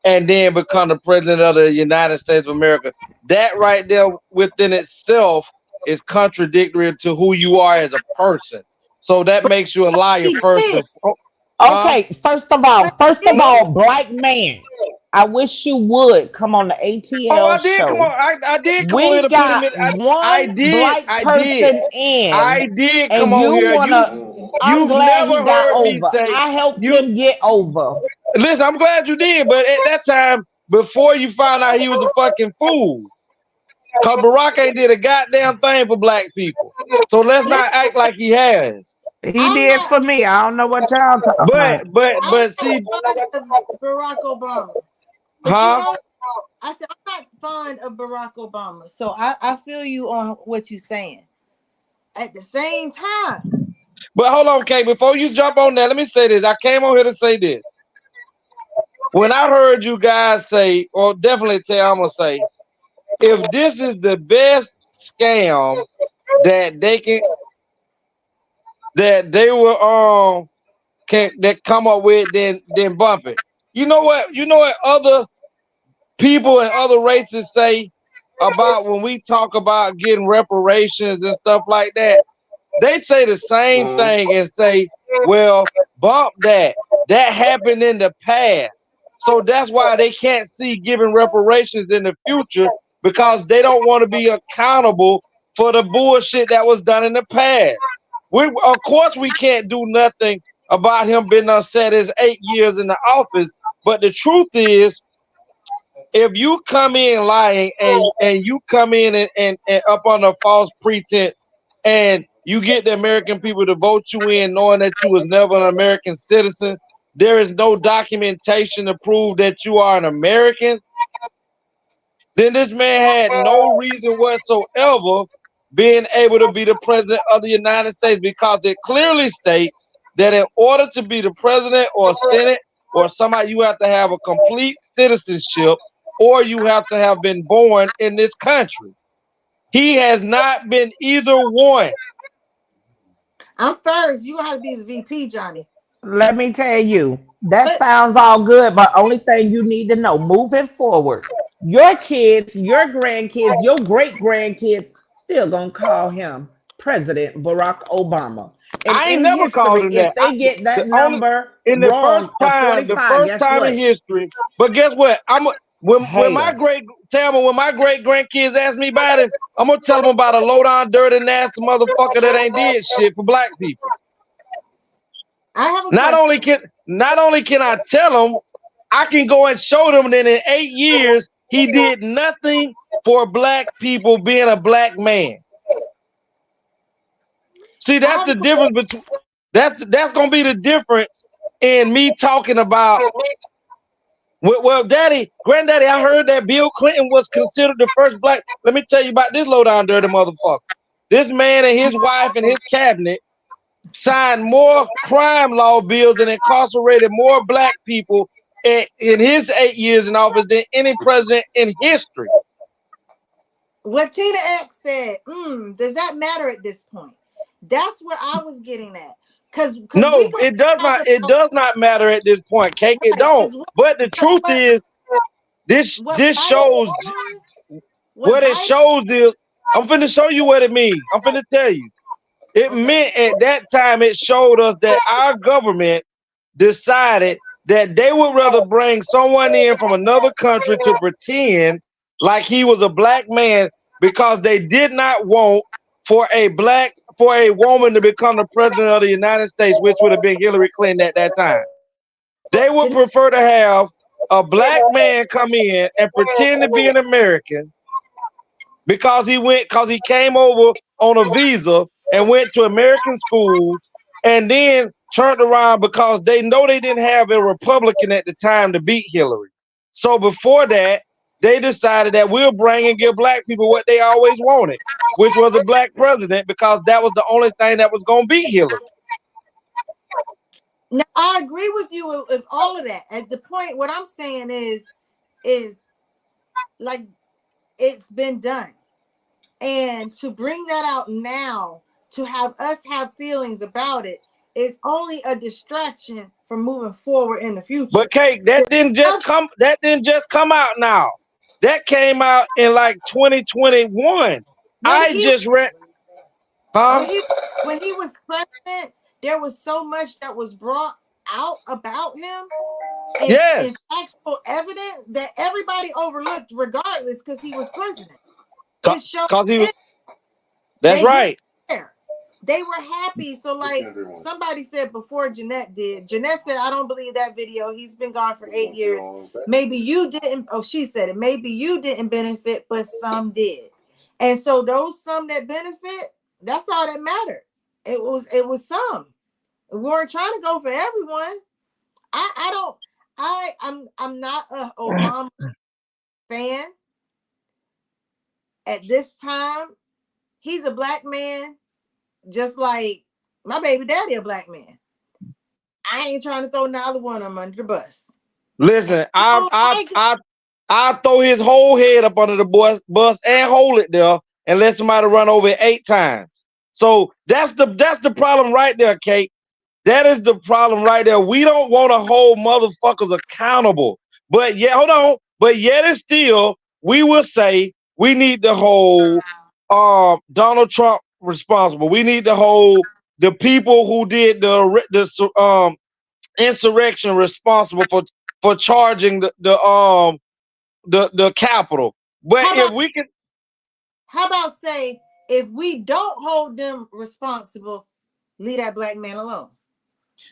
and then become the president of the United States of America. That right there within itself is contradictory to who you are as a person. So that makes you a liar He first did. and huh? Okay, But he did. black man, I wish you would come on the Oh, ATL I did come on. show. I did come on here We to put him in. got I one did. black I did. person in, I did come and on you here. wanna. I'm You've glad never he got heard me over. say I helped you. him get over. Listen, I'm glad you did, but at that time, before you found out he was a fucking fool, cause Barack ain't did a goddamn thing for black people. So let's Listen, not act like he has. He I'm did for not me. I don't know what y'all talking But about. but I'm but not see, fond of Barack Obama. But huh? I said I'm not fond of Barack Obama. So I feel you on what you're saying. At the same time, But hold on, Kate. Before you jump on that, let me say this. I came on here to say this. When I heard you guys say, or definitely tell, I'm gonna say, if this is the best scam that they can that they will can that come up with, then bump it. You know what? You know what other people and other races say about when we talk about getting reparations and stuff like that? They say the same thing and say, well, bump that. That happened in the past. So that's why they can't see giving reparations in the future because they don't want to be accountable for the bullshit that was done in the past. Of course, we can't do nothing about him being upset his 8 years in the office. But the truth is, if you come in lying and you come in and up on a false pretense and you get the American people to vote you in knowing that you was never an American citizen, there is no documentation to prove that you are an American, then this man had no reason whatsoever being able to be the president of the United States because it clearly states that in order to be the president or Senate or somebody you have to have a complete citizenship, or you have to have been born in this country. He has not been either one. I'm first. You gotta be the VP, Johnny. Let me tell you, that But sounds all good, but only thing you need to know moving forward, your kids, your grandkids, your great grandkids still gonna call him President Barack Obama. And I ain't in never called history, him if that. they get The that only number in wrong of the 45, first guess time in what? history. But guess what? When my Hell. great Tama, when my great grandkids ask me about him, I'm gonna tell them about a low down, dirty, nasty motherfucker that ain't did shit for black people. I have a Not only question. can I tell them, I can go and show them that in 8 years he did nothing for black people being a black man. See, I that's have a the difference between that's gonna be the difference in me talking about. Well, granddaddy, I heard that Bill Clinton was considered the first black. Let me tell you about this low down dirty motherfucker. This man and his wife and his cabinet signed more crime law bills and incarcerated more black people in his 8 years in office than any president in history. What Tina X said, does that matter at this point? That's where I was getting at. Cause we No, go it does talk not. It about does not matter at this point, Cake. It right. don't. Because But the truth is, what this Biden's shows doing, what what it Biden shows is. I'm finna show you what it means. I'm finna tell you. It okay. meant at that time it showed us that our government decided that they would rather bring someone in from another country to pretend like he was a black man because they did not want for a woman to become the president of the United States, which would have been Hillary Clinton at that time. They would Then prefer to have a black man come in and pretend to be an American because he came over on a visa and went to American schools and then turned around because they know they didn't have a Republican at the time to beat Hillary. So before that, they decided that we'll bring and give black people what they always wanted, which was a black president, because that was the only thing that was going to beat Hillary. now I agree with you with all of that. At the point, what I'm saying is like it's been done. And to bring that out now, to have us have feelings about it, is only a distraction from moving forward in the future. But Kate, that didn't just come out now. That came out in like 2021. When I he just read, huh? when he was president, there was so much that was brought out about him and Yes, actual evidence that everybody overlooked regardless because he was president. It showed because he was. it. That's They didn't right. care. They were happy. So, like somebody said before Jeanette did, Jeanette said, I don't believe that video. He's been gone for 8 years. Maybe you didn't. Oh, she said it. Maybe you didn't benefit, but some did. And so those some that benefit, that's all that mattered. It was some. We weren't trying to go for everyone. I'm not a Obama fan. At this time, he's a black man, just like my baby daddy, a black man. I ain't trying to throw neither one of them under the bus. Listen, Like I throw his whole head up under the bus and hold it there and let somebody run over it 8 times. So that's the problem right there, Kate. That is the problem right there. We don't want to hold motherfuckers accountable. But yet, hold on. But yet and still, we will say we need to hold Donald Trump responsible. We need to hold the people who did the insurrection responsible for charging the Capitol. But how if about we can, say if we don't hold them responsible, leave that black man alone.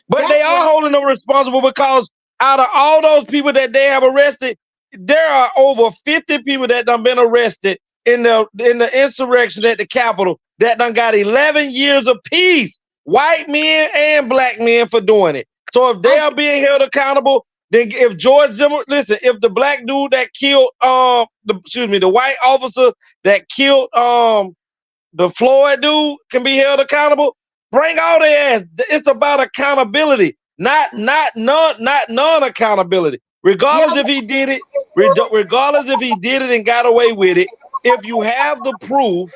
but they That's are what holding them responsible because out of all those people that they have arrested, there are over 50 people that done been arrested in the insurrection at the Capitol that done got 11 years apiece, white men and black men for doing it. So if they I are being held accountable, then if George Zimmer, listen, if the black dude that killed the white officer that killed the Floyd dude can be held accountable, bring all their ass. It's about accountability. not non accountability. Regardless Yeah, if he did it, regardless if he did it and got away with it, if you have the proof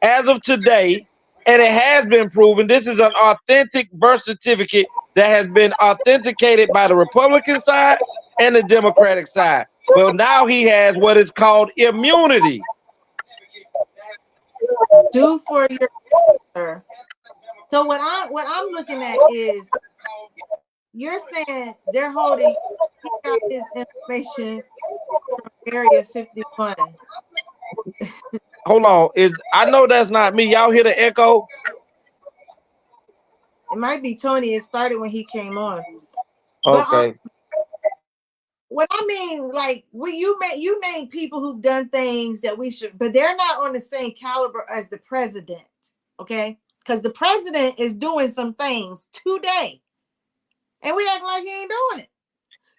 as of today, and it has been proven, this is an authentic birth certificate that has been authenticated by the Republican side and the Democratic side. Well, now he has what is called immunity. do for your sir. So what I'm looking at is you're saying they're holding he got this information from Area 51. Hold on, I know that's not me. Y'all hear the echo? It might be Tony. It started when he came on. But Okay. what I mean, like, you name people who've done things that we should, but they're not on the same caliber as the president, okay? Because the president is doing some things today, and we act like he ain't doing it.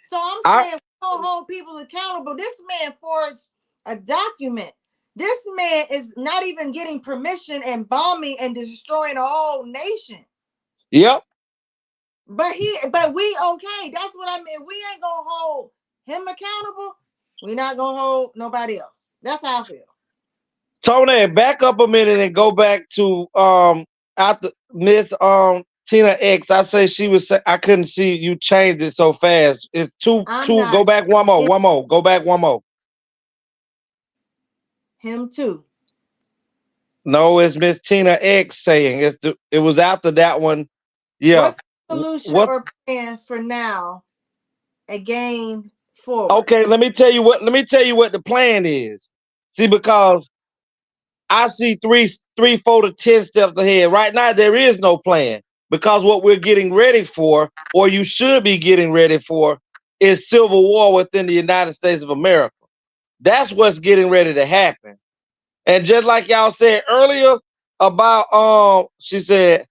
So I'm saying we don't hold people accountable. This man forged a document. This man is not even getting permission and bombing and destroying a whole nation. Yep. But we okay. That's what I mean. We ain't gonna hold him accountable. We're not gonna hold nobody else. That's how I feel. Tony, back up a minute and go back to after Miss Tina X. I say she was I couldn't see you changed it so fast. It's two. Go back one more. Go back one more. Him too. No, it's Miss Tina X saying it was after that one. Yeah. What's the solution or plan for now? Again, forward. Okay, let me tell you what the plan is. See, because I see three, 4 to 10 steps ahead. Right now, there is no plan because what we're getting ready for, or you should be getting ready for, is civil war within the United States of America. That's what's getting ready to happen. And just like y'all said earlier about she said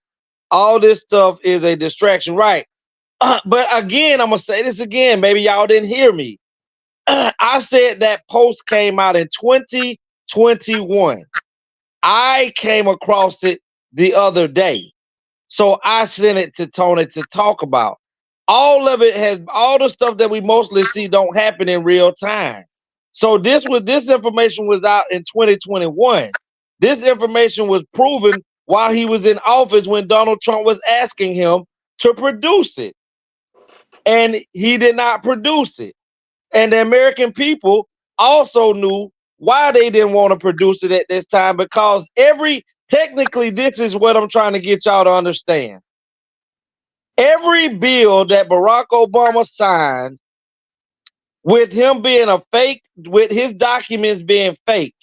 all this stuff is a distraction, right? But again, I'm gonna say this again. Maybe y'all didn't hear me. I said that post came out in 2021. I came across it the other day. So I sent it to Tony to talk about. All of it has all the stuff that we mostly see don't happen in real time. So this information was out in 2021. This information was proven while he was in office when Donald Trump was asking him to produce it. And he did not produce it. And the American people also knew why they didn't want to produce it at this time, because technically, this is what I'm trying to get y'all to understand. Every bill that Barack Obama signed, with him being a fake, with his documents being fake,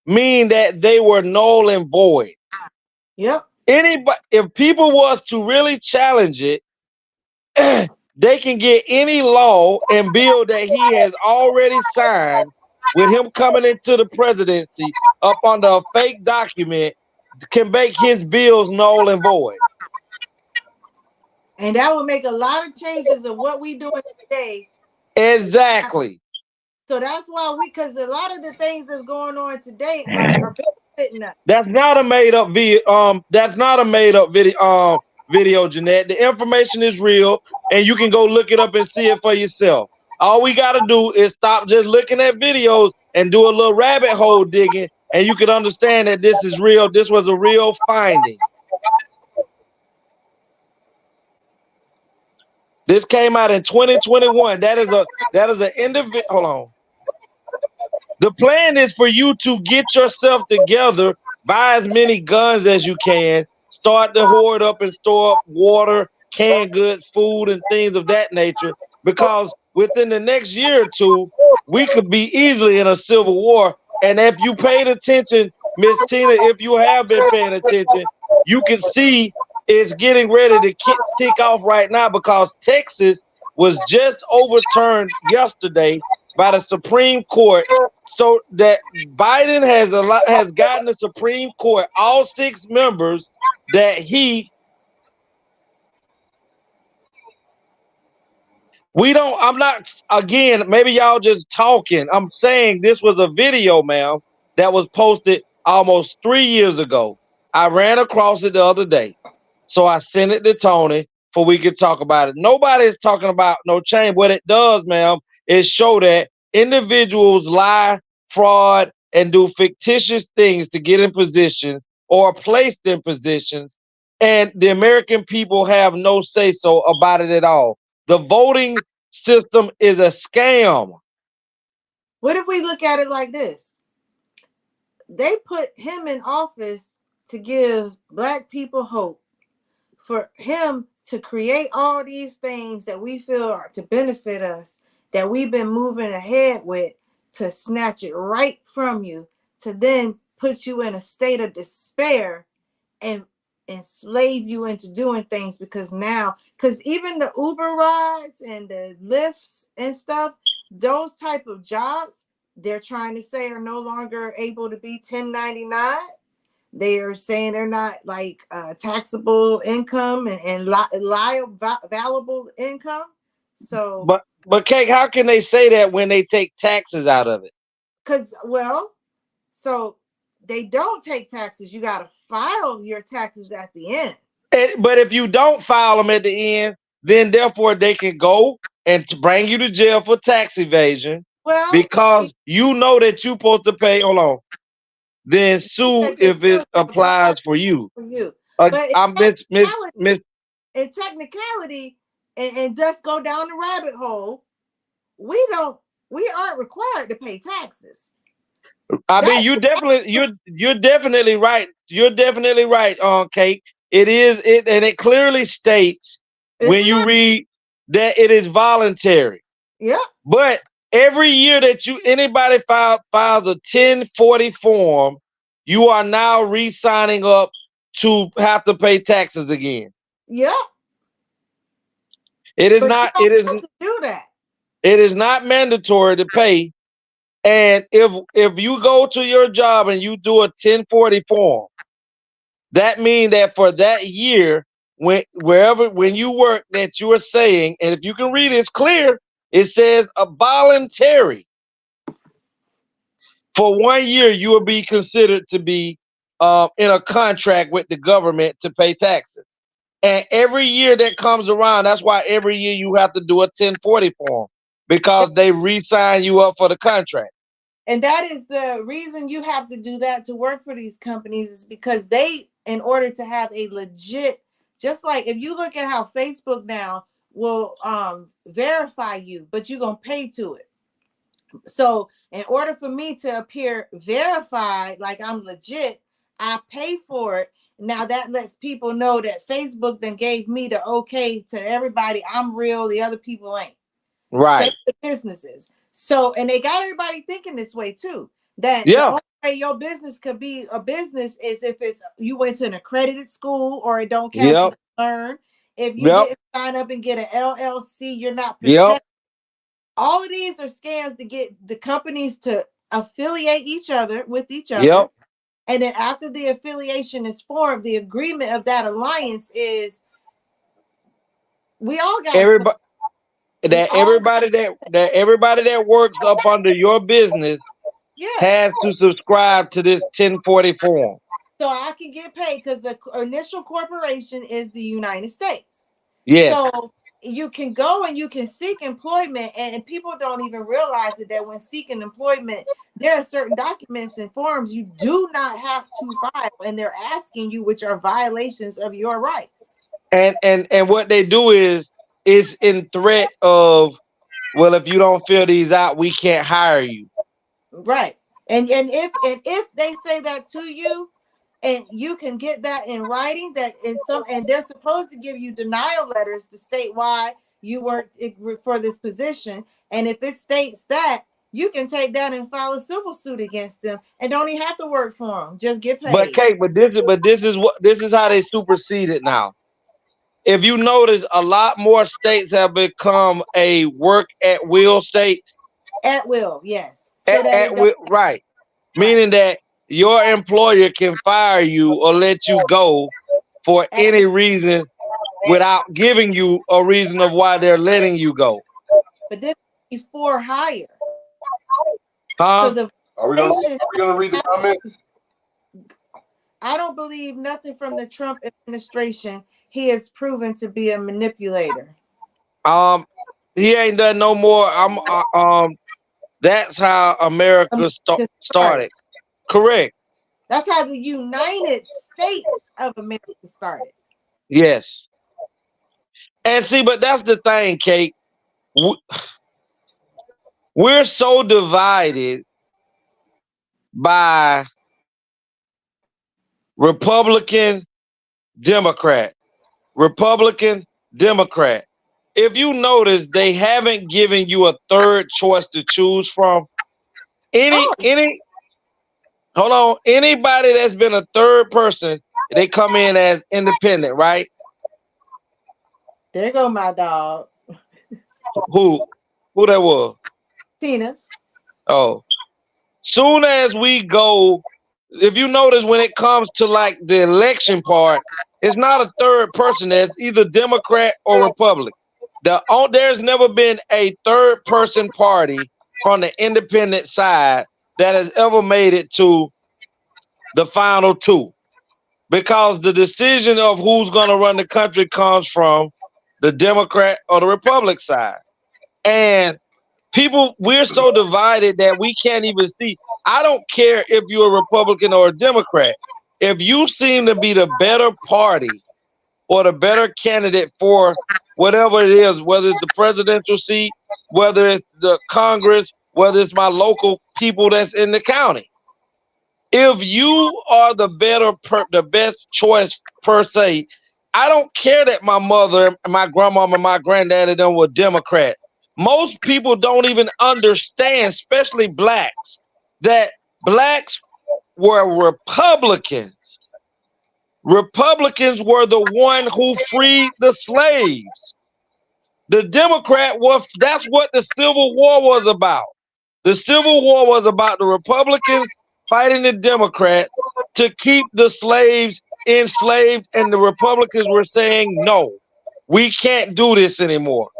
mean that they were null and void. Yep. If people was to really challenge it, they can get any law and bill that he has already signed with him coming into the presidency up under a fake document, can make his bills null and void. And that would make a lot of changes of what we doing today. Exactly. So that's why because a lot of the things that's going on today are fitting up. That's not a made up video. That's not a made up video, Jeanette. The information is real, and you can go look it up and see it for yourself. All we got to do is stop just looking at videos and do a little rabbit hole digging, and you can understand that this is real. This was a real finding. This came out in 2021. That is an individual. Hold on. The plan is for you to get yourself together, buy as many guns as you can, start to hoard up and store up water, canned goods, food, and things of that nature, because within the next year or two, we could be easily in a civil war. And if you paid attention, Miss Tina, if you have been paying attention, you can see it's getting ready to kick off right now, because Texas was just overturned yesterday by the Supreme Court, so that Biden has gotten the Supreme Court, all 6 members, that I'm not, again, maybe y'all just talking. I'm saying this was a video, ma'am, that was posted almost 3 years ago. I ran across it the other day. So I sent it to Tony. for we can talk about it. Nobody is talking about no change. What it does, ma'am, is show that individuals lie, fraud, and do fictitious things to get in positions or placed in positions, and the American people have no say so about it at all. The voting system is a scam. What if we look at it like this? They put him in office to give Black people hope, for him to create all these things that we feel are to benefit us, that we've been moving ahead with, to snatch it right from you, to then put you in a state of despair and enslave you into doing things. Because even the Uber rides and the Lyfts and stuff, those type of jobs, they're trying to say are no longer able to be 1099. They are saying they're not like taxable income and valuable income. So, but Cake, how can they say that when they take taxes out of it? So they don't take taxes. You got to file your taxes at the end. But if you don't file them at the end, then therefore they can go and bring you to jail for tax evasion. Well, because you know that you're supposed to pay. Hold on. Then sue if it applies for you. But I'm in technicality, and just go down the rabbit hole, we aren't required to pay taxes. I mean, you're definitely right. You're definitely right, Kate. It is it, and it clearly states when you read that it is voluntary. Yeah. But every year that anybody files a 1040 form, you are now re-signing up to have to pay taxes again. Yeah. It is not. It is have to do that. It is not mandatory to pay. And if you go to your job and you do a 1040 form, that means that for that year, when you work, that you are saying, and if you can read it's clear, it says a voluntary. For 1 year, you will be considered to be in a contract with the government to pay taxes. And every year that comes around, that's why every year you have to do a 1040 form, because they re-sign you up for the contract. And that is the reason you have to do that to work for these companies, is because they, in order to have a legit, just like if you look at how Facebook now will verify you, but you're going to pay to it. So in order for me to appear verified, like I'm legit, I pay for it. Now that lets people know that Facebook then gave me the okay to everybody. I'm real. The other people ain't. Right. Same with businesses. So, and they got everybody thinking this way too. That the only way your business could be a business is if you went to an accredited school, or it don't count to learn. If you didn't sign up and get an LLC, you're not protected. All of these are scams to get the companies to affiliate with each other. And then after the affiliation is formed, the agreement of that alliance is we all got everybody that works up under your business has to subscribe to this 1040 form. So I can get paid because the initial corporation is the United States. Yes. So you can go and you can seek employment, and people don't even realize that when seeking employment, there are certain documents and forms you do not have to file, and they're asking you, which are violations of your rights. And what they do is in threat of, well, if you don't fill these out, we can't hire you. Right. And if they say that to you, and you can get that in writing, that and they're supposed to give you denial letters to state why you worked for this position. And if it states that, you can take that and file a civil suit against them, and don't even have to work for them. Just get paid. But Kate, this is how they supersede it now. If you notice, a lot more states have become a work at will state. At will, yes. So at will, right. Meaning that your employer can fire you or let you go for any reason without giving you a reason of why they're letting you go. But this is before hire. Huh? So are we gonna read the comments? I don't believe nothing from the Trump administration. He has proven to be a manipulator. He ain't done no more. That's how America started. Correct. That's how the United States of America started. Yes. And see, but that's the thing, Kate. We're so divided by Republican, Democrat, Republican, Democrat. If you notice, they haven't given you a third choice to choose from. Anybody that's been a third person, they come in as independent, right? There go my dog. Who that was? Tina. Oh, soon as we go, if you notice when it comes to like the election part, it's not a third person. There's either Democrat or Republican. There's never been a third person party from the independent side that has ever made it to the final two, because the decision of who's going to run the country comes from the Democrat or the Republican side. And we're so divided that we can't even see. I don't care if you're a Republican or a Democrat. If you seem to be the better party or the better candidate for whatever it is, whether it's the presidential seat, whether it's the Congress, whether it's my local people that's in the county, if you are the best choice per se, I don't care that my mother, my grandmama, and my granddaddy them were Democrat. Most people don't even understand, especially blacks, that blacks were Republicans. Republicans were the one who freed the slaves. The that's what the Civil War was about. The Civil War was about the Republicans fighting the Democrats to keep the slaves enslaved, and the Republicans were saying, no, we can't do this anymore.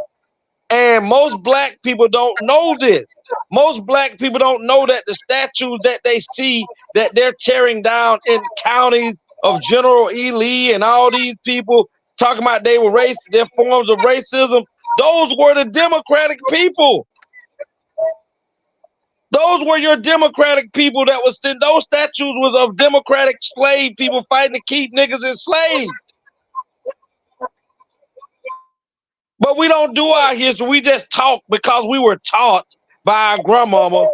And most black people don't know this. Most black people don't know that the statues that they see that they're tearing down in counties of General E. Lee and all these people talking about they were their forms of racism, those were the Democratic people. Those were your Democratic people that was sent. Those statues was of Democratic slave people fighting to keep niggas enslaved. But we don't do our history. We just talk because we were taught by our grandmama.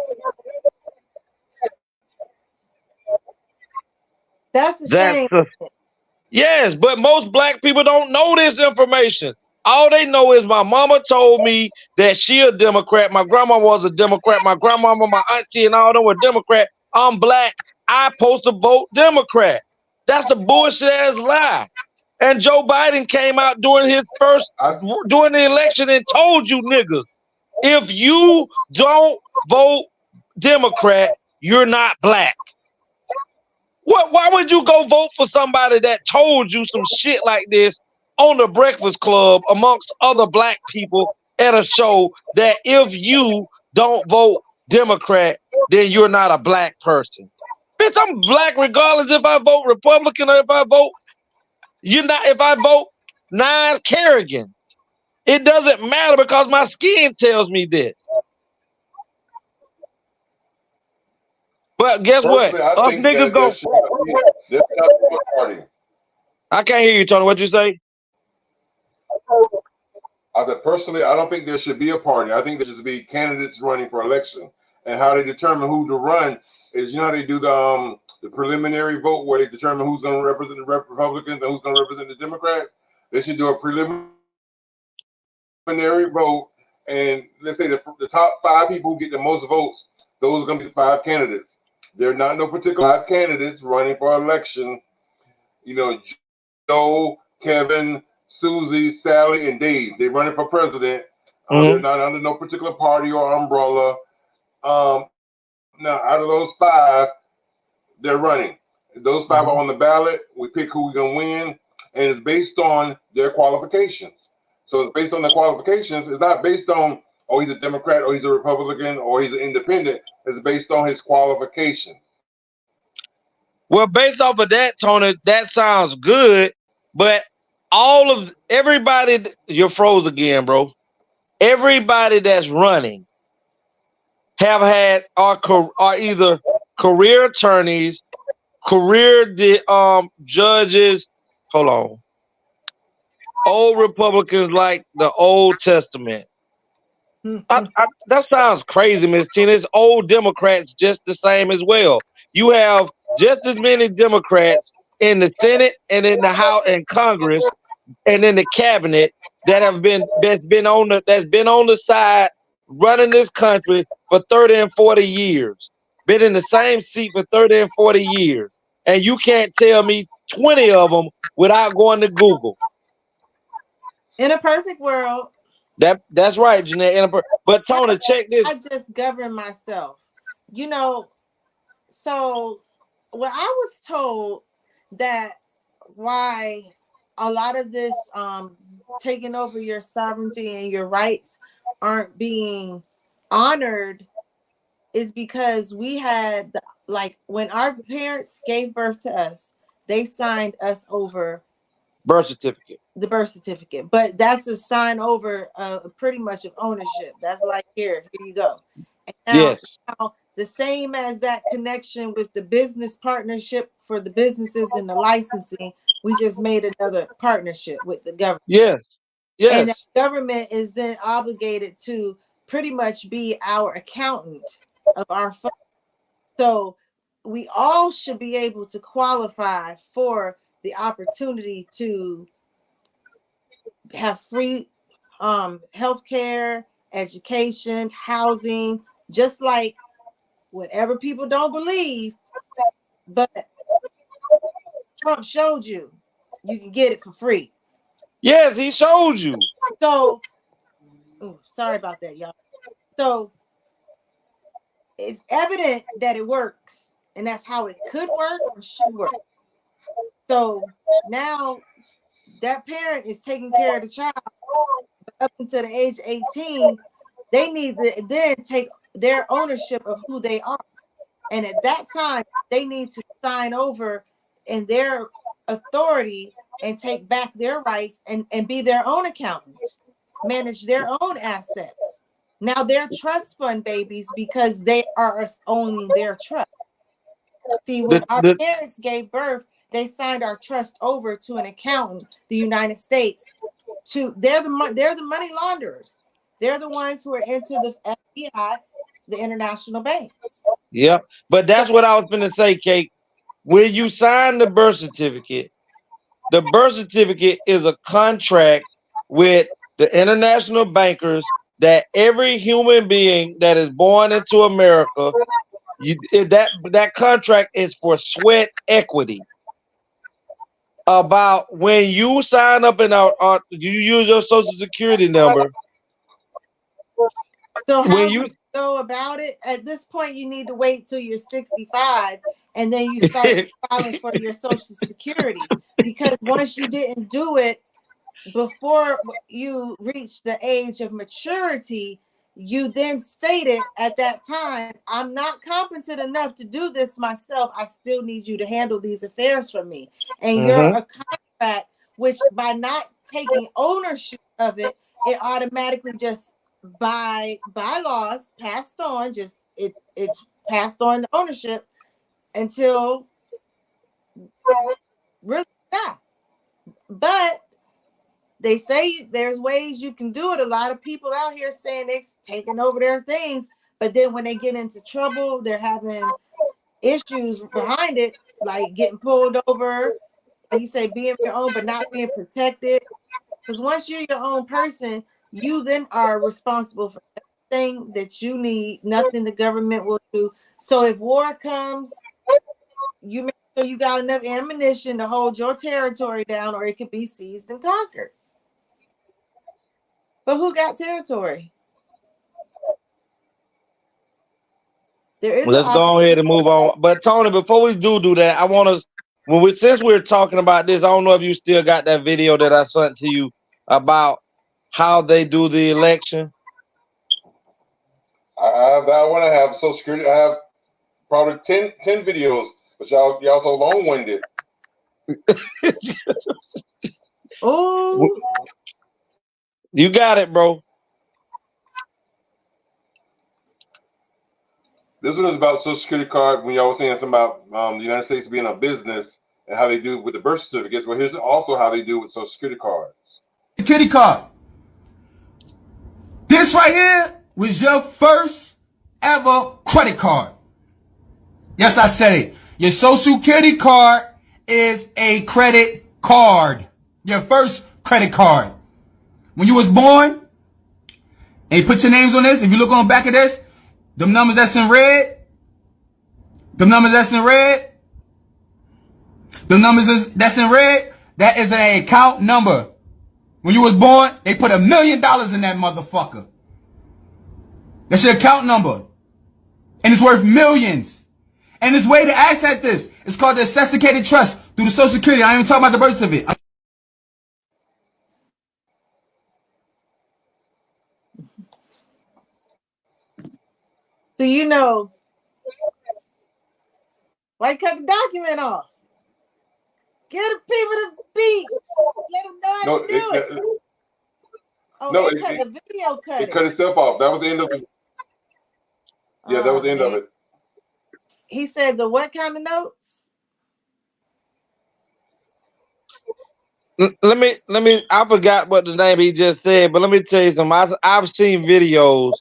That's a shame. Yes, but most black people don't know this information. All they know is my mama told me that she a Democrat. My grandma was a Democrat. My grandmama, my auntie, and all them were Democrat. I'm black. I'm supposed to vote Democrat. That's a bullshit ass lie. And Joe Biden came out during the election and told you niggas, if you don't vote Democrat, you're not black. Why would you go vote for somebody that told you some shit like this on the Breakfast Club amongst other black people at a show that if you don't vote Democrat, then you're not a black person? Bitch, I'm black regardless if I vote Republican or if I vote Nye Kerrigan. It doesn't matter because my skin tells me this. But guess what? Us niggas go. I can't hear you, Tony. What'd you say? I said, personally, I don't think there should be a party. I think there should be candidates running for election. And how they determine who to run is, you know how they do the preliminary vote where they determine who's going to represent the Republicans and who's going to represent the Democrats? They should do a preliminary vote. And let's say the top 5 people who get the most votes, those are going to be the 5 candidates. There are not no particular 5 candidates running for election. You know, Joe, Kevin, Susie, Sally, and Dave. They're running for president. They're not under no particular party or umbrella. Now, out of those 5, they're running. Those 5 are on the ballot. We pick who we're going to win, and it's based on their qualifications. So it's based on their qualifications. It's not based on, oh, he's a Democrat, or he's a Republican, or he's an independent. It's based on his qualifications. Well, based off of that, Tony, that sounds good. But everybody, you're froze again, bro. Everybody that's running have had are either career attorneys, judges. Hold on, old Republicans like the Old Testament. That sounds crazy, Miss Tina. It's old Democrats just the same as well. You have just as many Democrats in the Senate and in the House and Congress and in the cabinet that's been on the side running this country for 30 and 40 years. Been in the same seat for 30 and 40 years. And you can't tell me 20 of them without going to Google. In a perfect world. That's right, Jeanette. But Tony, check this. I just govern myself. You know, so when I was told that why a lot of this taking over your sovereignty and your rights aren't being honored is because we had like when our parents gave birth to us, they signed us over birth certificate. The birth certificate, but that's a sign over pretty much of ownership. That's like here you go. And yes. Now, the same as that connection with the business partnership for the businesses and the licensing, we just made another partnership with the government. Yes. Yes. And the government is then obligated to pretty much be our accountant of our funds. So we all should be able to qualify for the opportunity to have free healthcare, education, housing, just like whatever people don't believe, but Trump showed you can get it for free. Yes, he showed you. So, sorry about that, y'all. So it's evident that it works, and that's how it could work or should work. So now that parent is taking care of the child up until the age of 18, they need to then take their ownership of who they are. And at that time, they need to sign over in their authority and take back their rights and be their own accountant, manage their own assets. Now they're trust fund babies because they are owning their trust. See, when our parents gave birth, they signed our trust over to an accountant, the United States. They're the money launderers. They're the ones who are into the FBI, the international banks. Yeah, but that's what I was going to say, Kate. When you sign the birth certificate is a contract with the international bankers that every human being that is born into America, that contract is for sweat equity. About when you sign up in you use your social security number. So how you go about it? At this point, you need to wait till you're 65 and then you start filing for your social security, because once you didn't do it before you reached the age of maturity, you then stated at that time, I'm not competent enough to do this myself. I still need you to handle these affairs for me. And you're a contract, which by not taking ownership of it, it automatically just by bylaws passed on, it passed on the ownership until really not. But they say there's ways you can do it. A lot of people out here saying they're taking over their things, but then when they get into trouble, they're having issues behind it, like getting pulled over, like you say, being your own but not being protected. Because once you're your own person, you then are responsible for everything that you need. Nothing the government will do. So if war comes, you make sure you got enough ammunition to hold your territory down, or it could be seized and conquered. But who got territory? Let's go ahead and move on. But Tony, before we do that, I want to, since we're talking about this, I don't know if you still got that video that I sent to you about how they do the election. I have that one. I have Social Security. I have probably 10 videos But y'all so long-winded. Oh, You got it, bro. This one is about Social Security card. When y'all was saying something about the United States being a business and how they do with the birth certificates. Well, here's also how they do with Social Security cards. Security card. This right here was your first ever credit card. Yes, I said it. Your Social Security card is a credit card. Your first credit card. When you was born, and you put your names on this, if you look on the back of this, them numbers that's in red, them numbers that's in red, the numbers that's in red, that is an account number. When you was born, they put $1 million in that motherfucker. That's your account number. And it's worth millions. And this way to access this, it's called the Associated Trust through the Social Security. I ain't even talking about the birth certificate. so you know, why cut the document off? Give the people the beats. Let them know how to do it. Oh, No, they cut the video cut it cut itself off. That was the end of it. Yeah, that was the end of it. He said the what kind of notes? Let me. I forgot what the name he just said, but let me tell you something. I've seen videos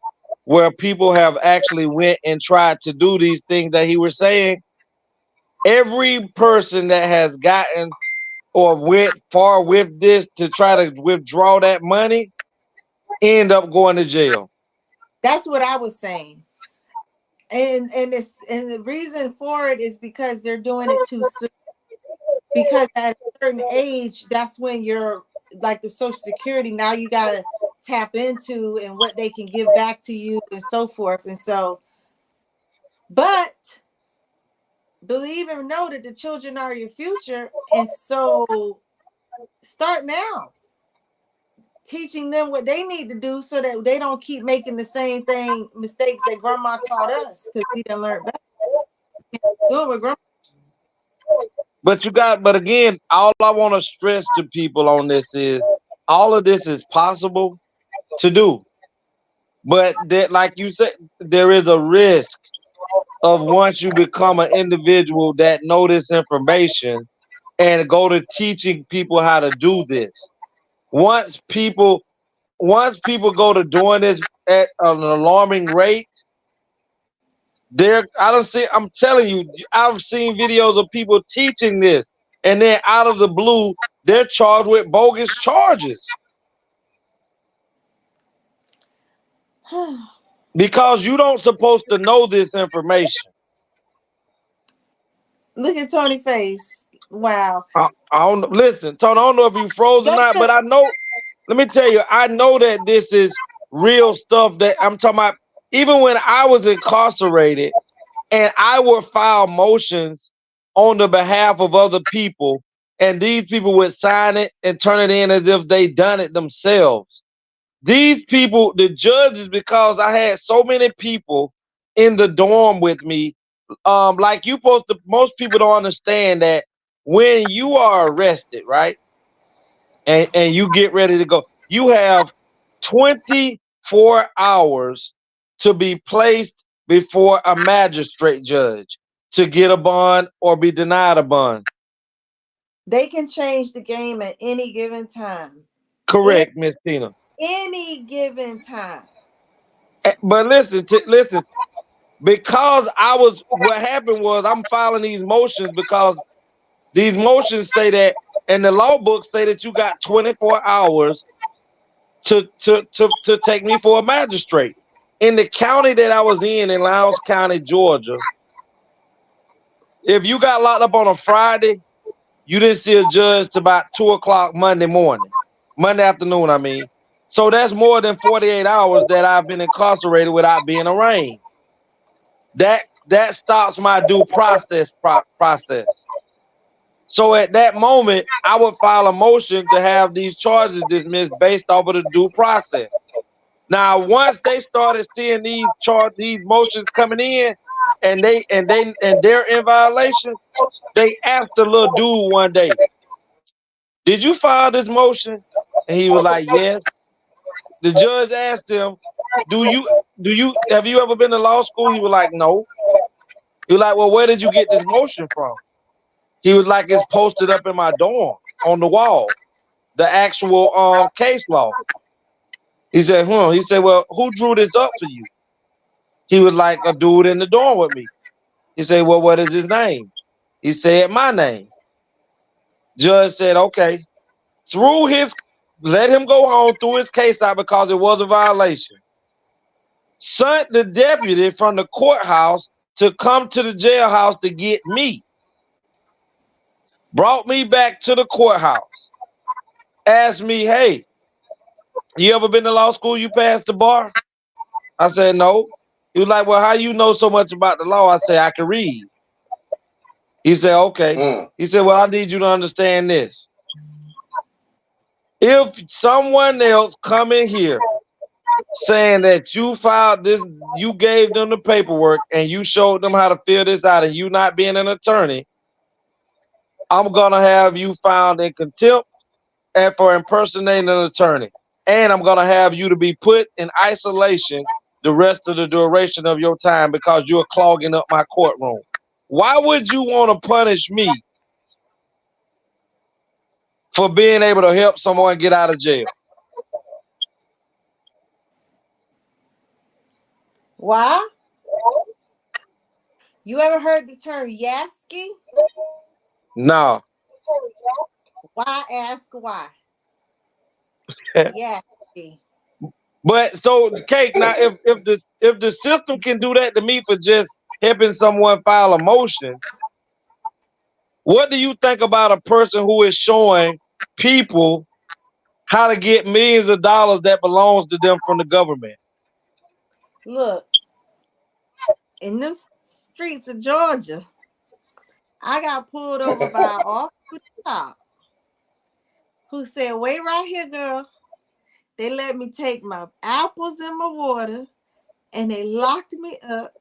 where people have actually went and tried to do these things that he was saying. Every person that has gotten or went far with this to try to withdraw that money end up going to jail. That's what I was saying. And the reason for it is because they're doing it too soon. Because at a certain age, that's when you're like the Social Security. Now you gotta tap into and what they can give back to you and so forth. And so, but believe and know that the children are your future. And so start now. Teaching them what they need to do so that they don't keep making the same mistakes that grandma taught us, because we didn't learn better. But again, all I want to stress to people on this is all of this is possible to do. But that, like you said, there is a risk of once you become an individual that know this information and go to teaching people how to do this. Once people go to doing this at an alarming rate, I'm telling you, I've seen videos of people teaching this, and then out of the blue, they're charged with bogus charges. Because you don't supposed to know this information. Look at Tony's face. Wow. I don't listen, Tony. I don't know if you froze or not, but I know. Let me tell you, I know that this is real stuff that I'm talking about. Even when I was incarcerated, and I would file motions on the behalf of other people, and these people would sign it and turn it in as if they done it themselves. These people, the judges, because I had so many people in the dorm with me, like most people don't understand that when you are arrested, right, and you get ready to go, you have 24 hours to be placed before a magistrate judge to get a bond or be denied a bond. They can change the game at any given time. Correct, Miss Tina. Any given time. But listen, because what happened was I'm filing these motions because these motions say that, and the law books say that you got 24 hours to take me for a magistrate. In the county that I was in Lowndes County, Georgia, if you got locked up on a Friday, you didn't see a judge till about 2:00 Monday afternoon, I mean. So that's more than 48 hours that I've been incarcerated without being arraigned. That stops my due process. So at that moment, I would file a motion to have these charges dismissed based off of the due process. Now, once they started seeing these motions coming in, and they're in violation, they asked the little dude one day, "Did you file this motion?" And he was like, "Yes." The judge asked him, have you ever been to law school?" He was like, "No." He was like, "Well, where did you get this motion from?" He was like, "It's posted up in my dorm on the wall, the actual case law." He said, He said, "Well, who drew this up for you?" He was like, "A dude in the dorm with me." He said, "Well, what is his name?" He said, "My name." Judge said, "Okay." Let him go home, through his case out because it was a violation. Sent the deputy from the courthouse to come to the jailhouse to get me. Brought me back to the courthouse. Asked me, "Hey, you ever been to law school? You passed the bar?" I said, "No." He was like, "Well, how you know so much about the law?" I said, "I can read." He said, "Okay." He said, "Well, I need you to understand this. If someone else come in here saying that you filed this, you gave them the paperwork and you showed them how to fill this out, and you not being an attorney, I'm gonna have you found in contempt and for impersonating an attorney. And I'm gonna have you to be put in isolation the rest of the duration of your time because you're clogging up my courtroom." Why would you want to punish me for being able to help someone get out of jail? Why? You ever heard the term Yasky? No. Why ask why? Yasky. But so, Cake, now if the system can do that to me for just helping someone file a motion, what do you think about a person who is showing people how to get millions of dollars that belongs to them from the government? Look, in them streets of Georgia, I got pulled over by an officer cop who said, "Wait right here, girl." They let me take my apples and my water, and they locked me up.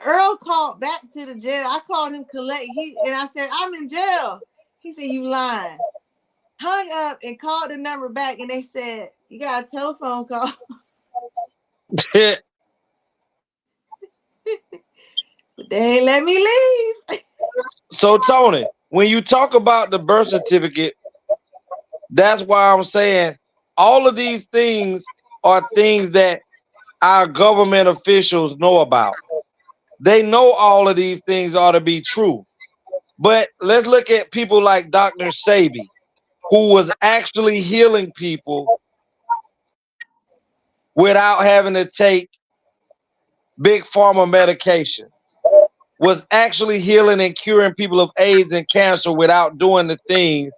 Earl called back to the jail. I called him collect. And I said, "I'm in jail." He said, "You lying." Hung up and called the number back, and they said, "You got a telephone call." But they ain't let me leave. So, Tony, when you talk about the birth certificate, that's why I'm saying all of these things are things that our government officials know about. They know all of these things ought to be true. But let's look at people like Dr. Sabi, who was actually healing people without having to take big pharma medications, was actually healing and curing people of AIDS and cancer without doing the things.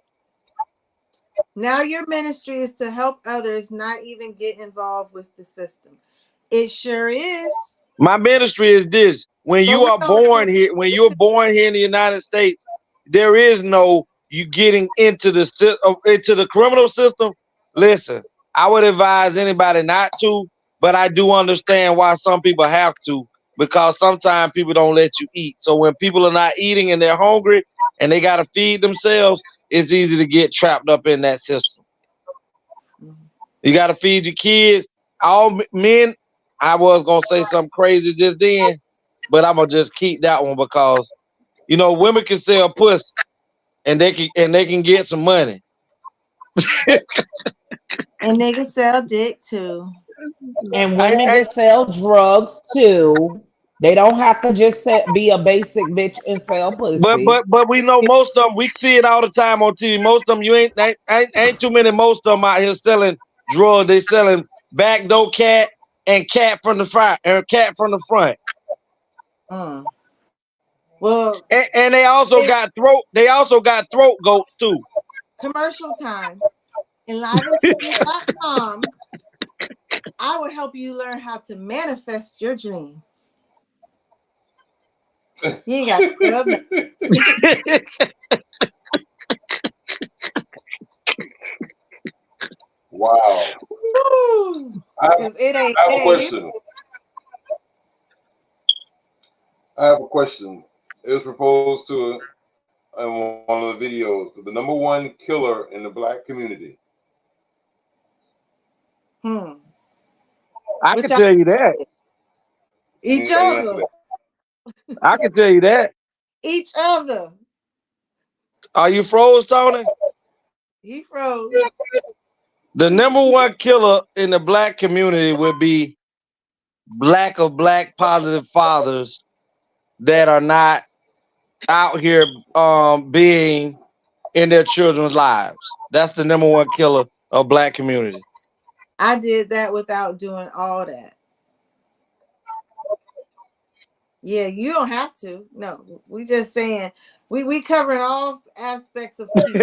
Now your ministry is to help others, not even get involved with the system. It sure is. My ministry is this: when But you we are don't born here, when you're born here in the United States, there is no you getting into the criminal system. Listen, I would advise anybody not to, but I do understand why some people have to, because sometimes people don't let you eat. So when people are not eating and they're hungry and they got to feed themselves, it's easy to get trapped up in that system. You got to feed your kids. All men, I was going to say something crazy just then, but I'm going to just keep that one because, women can sell pussy and they can get some money. And they can sell dick too. And women can sell drugs too. They don't have to just be a basic bitch and sell But pussy. but but we know most of them. We see it all the time on TV. Most of them, you ain't too many. Most of them out here selling drugs. They selling backdoor cat and cat from the front or cat from the front. Well, And they also got throat. They also got throat goats too. commercial time. EnlivenTV.com. I will help you learn how to manifest your dreams. You ain't got to Wow. I have a question. I have a question. It was proposed to in one of the videos. The number one killer in the black community. Hmm. I Which can I tell you that. each Anybody answer other. that? I can tell you that. Each other. Are you froze, Tony? He froze. The number one killer in the black community would be black positive fathers that are not out here being in their children's lives. That's the number one killer of black community. I did that without doing all that. Yeah, you don't have to. No, we just saying we covering all aspects of people.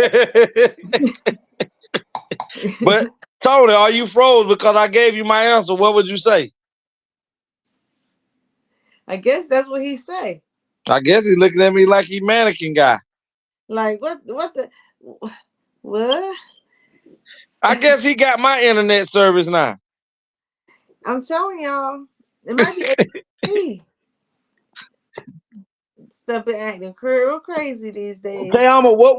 But Tony, are you froze because I gave you my answer? What would you say? I guess that's what he say. I guess he's looking at me like he mannequin guy. Like what the what? I guess he got my internet service now. I'm telling y'all, it might be AT. Stuff been acting real crazy these days. Tayama, what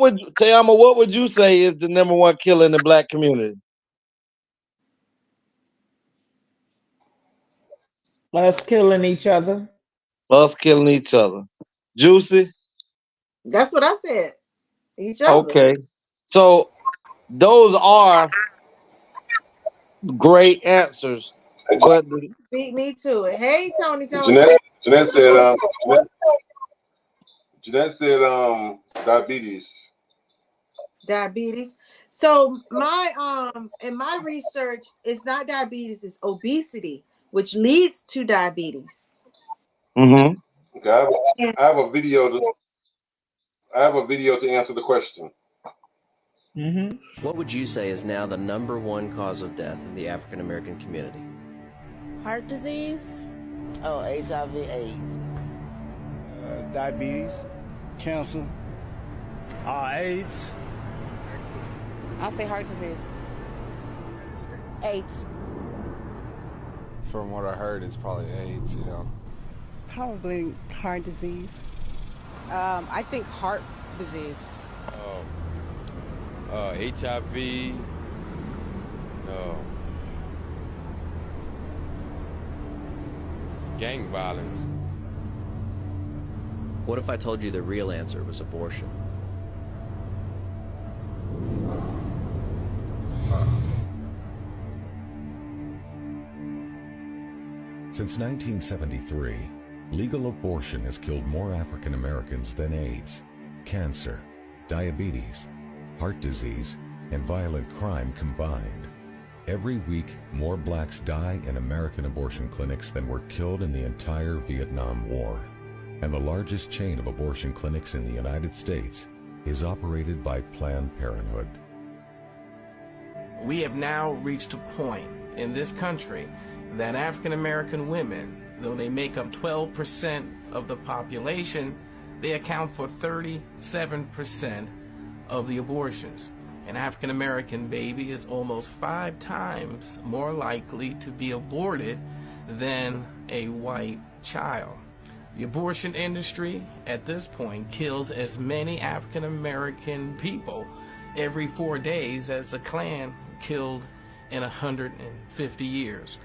would you say is the number one killer in the black community? Us killing each other. Us killing each other. Juicy? That's what I said. Each other. Okay. So those are great answers. But Beat me to it. Hey, Tony. Jeanette said diabetes. Diabetes. So my in my research, it's not diabetes, it's obesity, which leads to diabetes. Mm-hmm. Okay, I have a video to answer the question. Mm-hmm. What would you say is now the number one cause of death in the African American community? Heart disease. Oh, HIV/AIDS. Diabetes, cancer, AIDS. I'll say heart disease. AIDS. From what I heard, it's probably AIDS, you know. Probably heart disease. I think heart disease. HIV. No. Gang violence. What if I told you the real answer was abortion? Since 1973, legal abortion has killed more African Americans than AIDS, cancer, diabetes, heart disease, and violent crime combined. Every week, more blacks die in American abortion clinics than were killed in the entire Vietnam War. And the largest chain of abortion clinics in the United States is operated by Planned Parenthood. We have now reached a point in this country that African American women, though they make up 12% of the population, they account for 37% of the abortions. An African American baby is almost 5 times more likely to be aborted than a white child. The abortion industry at this point kills as many African American people every 4 days as the Klan killed in 150 years.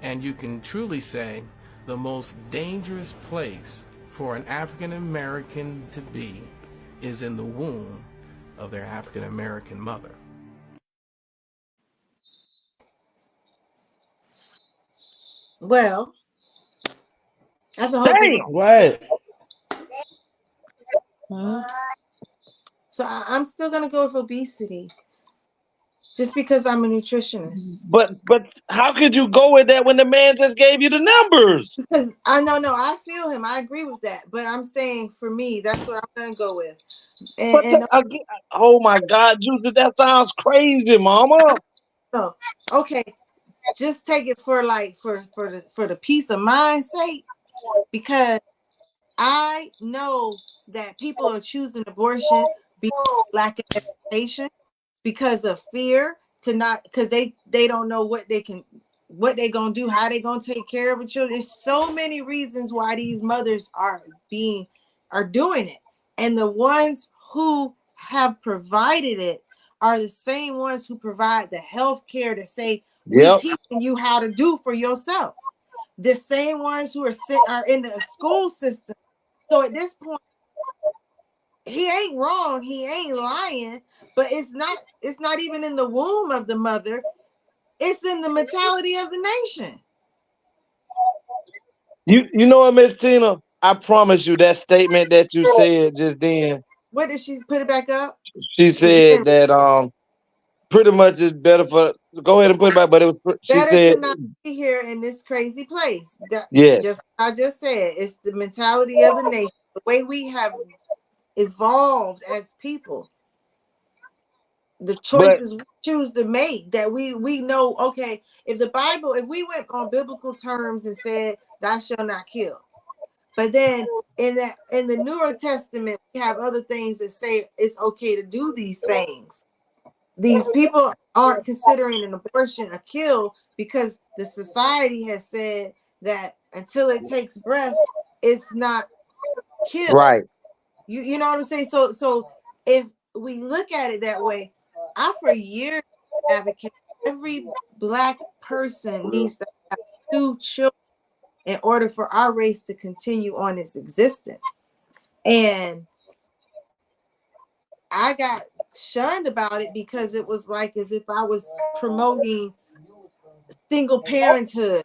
And you can truly say the most dangerous place for an African American to be is in the womb of their African American mother. Well, that's a whole different. What? So I'm still gonna go with obesity, just because I'm a nutritionist. But how could you go with that when the man just gave you the numbers? Because I I feel him. I agree with that. But I'm saying for me, that's what I'm gonna go with. Oh my God, Juicy, that sounds crazy, Mama. No, okay, just take it for the peace of mind's sake, because I know that people are choosing abortion because of lack of education, because of fear, because they don't know what they can what they gonna do, how they gonna take care of the children. There's so many reasons why these mothers are doing it, and the ones who have provided it are the same ones who provide the health care to say we Yep. teaching you how to do for yourself. The same ones who are in the school system. So at this point, he ain't wrong, he ain't lying, but it's not even in the womb of the mother. It's in the mentality of the nation. You know what, Miss Tina? I promise you that statement that you said just then. What did she put it back up? She said that pretty much it's better for. Go ahead and put it back, but it was. She Better said to not be here in this crazy place. yes. I just said it's the mentality of the nation, the way we have evolved as people, the But choices we choose to make. That we know. Okay, if we went on biblical terms and said, "Thou shalt not kill," but then in the Newer Testament, we have other things that say it's okay to do these things. These people aren't considering an abortion a kill because the society has said that until it takes breath, it's not kill. right. You know what I'm saying? So if we look at it that way, I for years advocate every Black person needs to have 2 children in order for our race to continue on its existence. And I got shunned about it because it was like as if I was promoting single parenthood,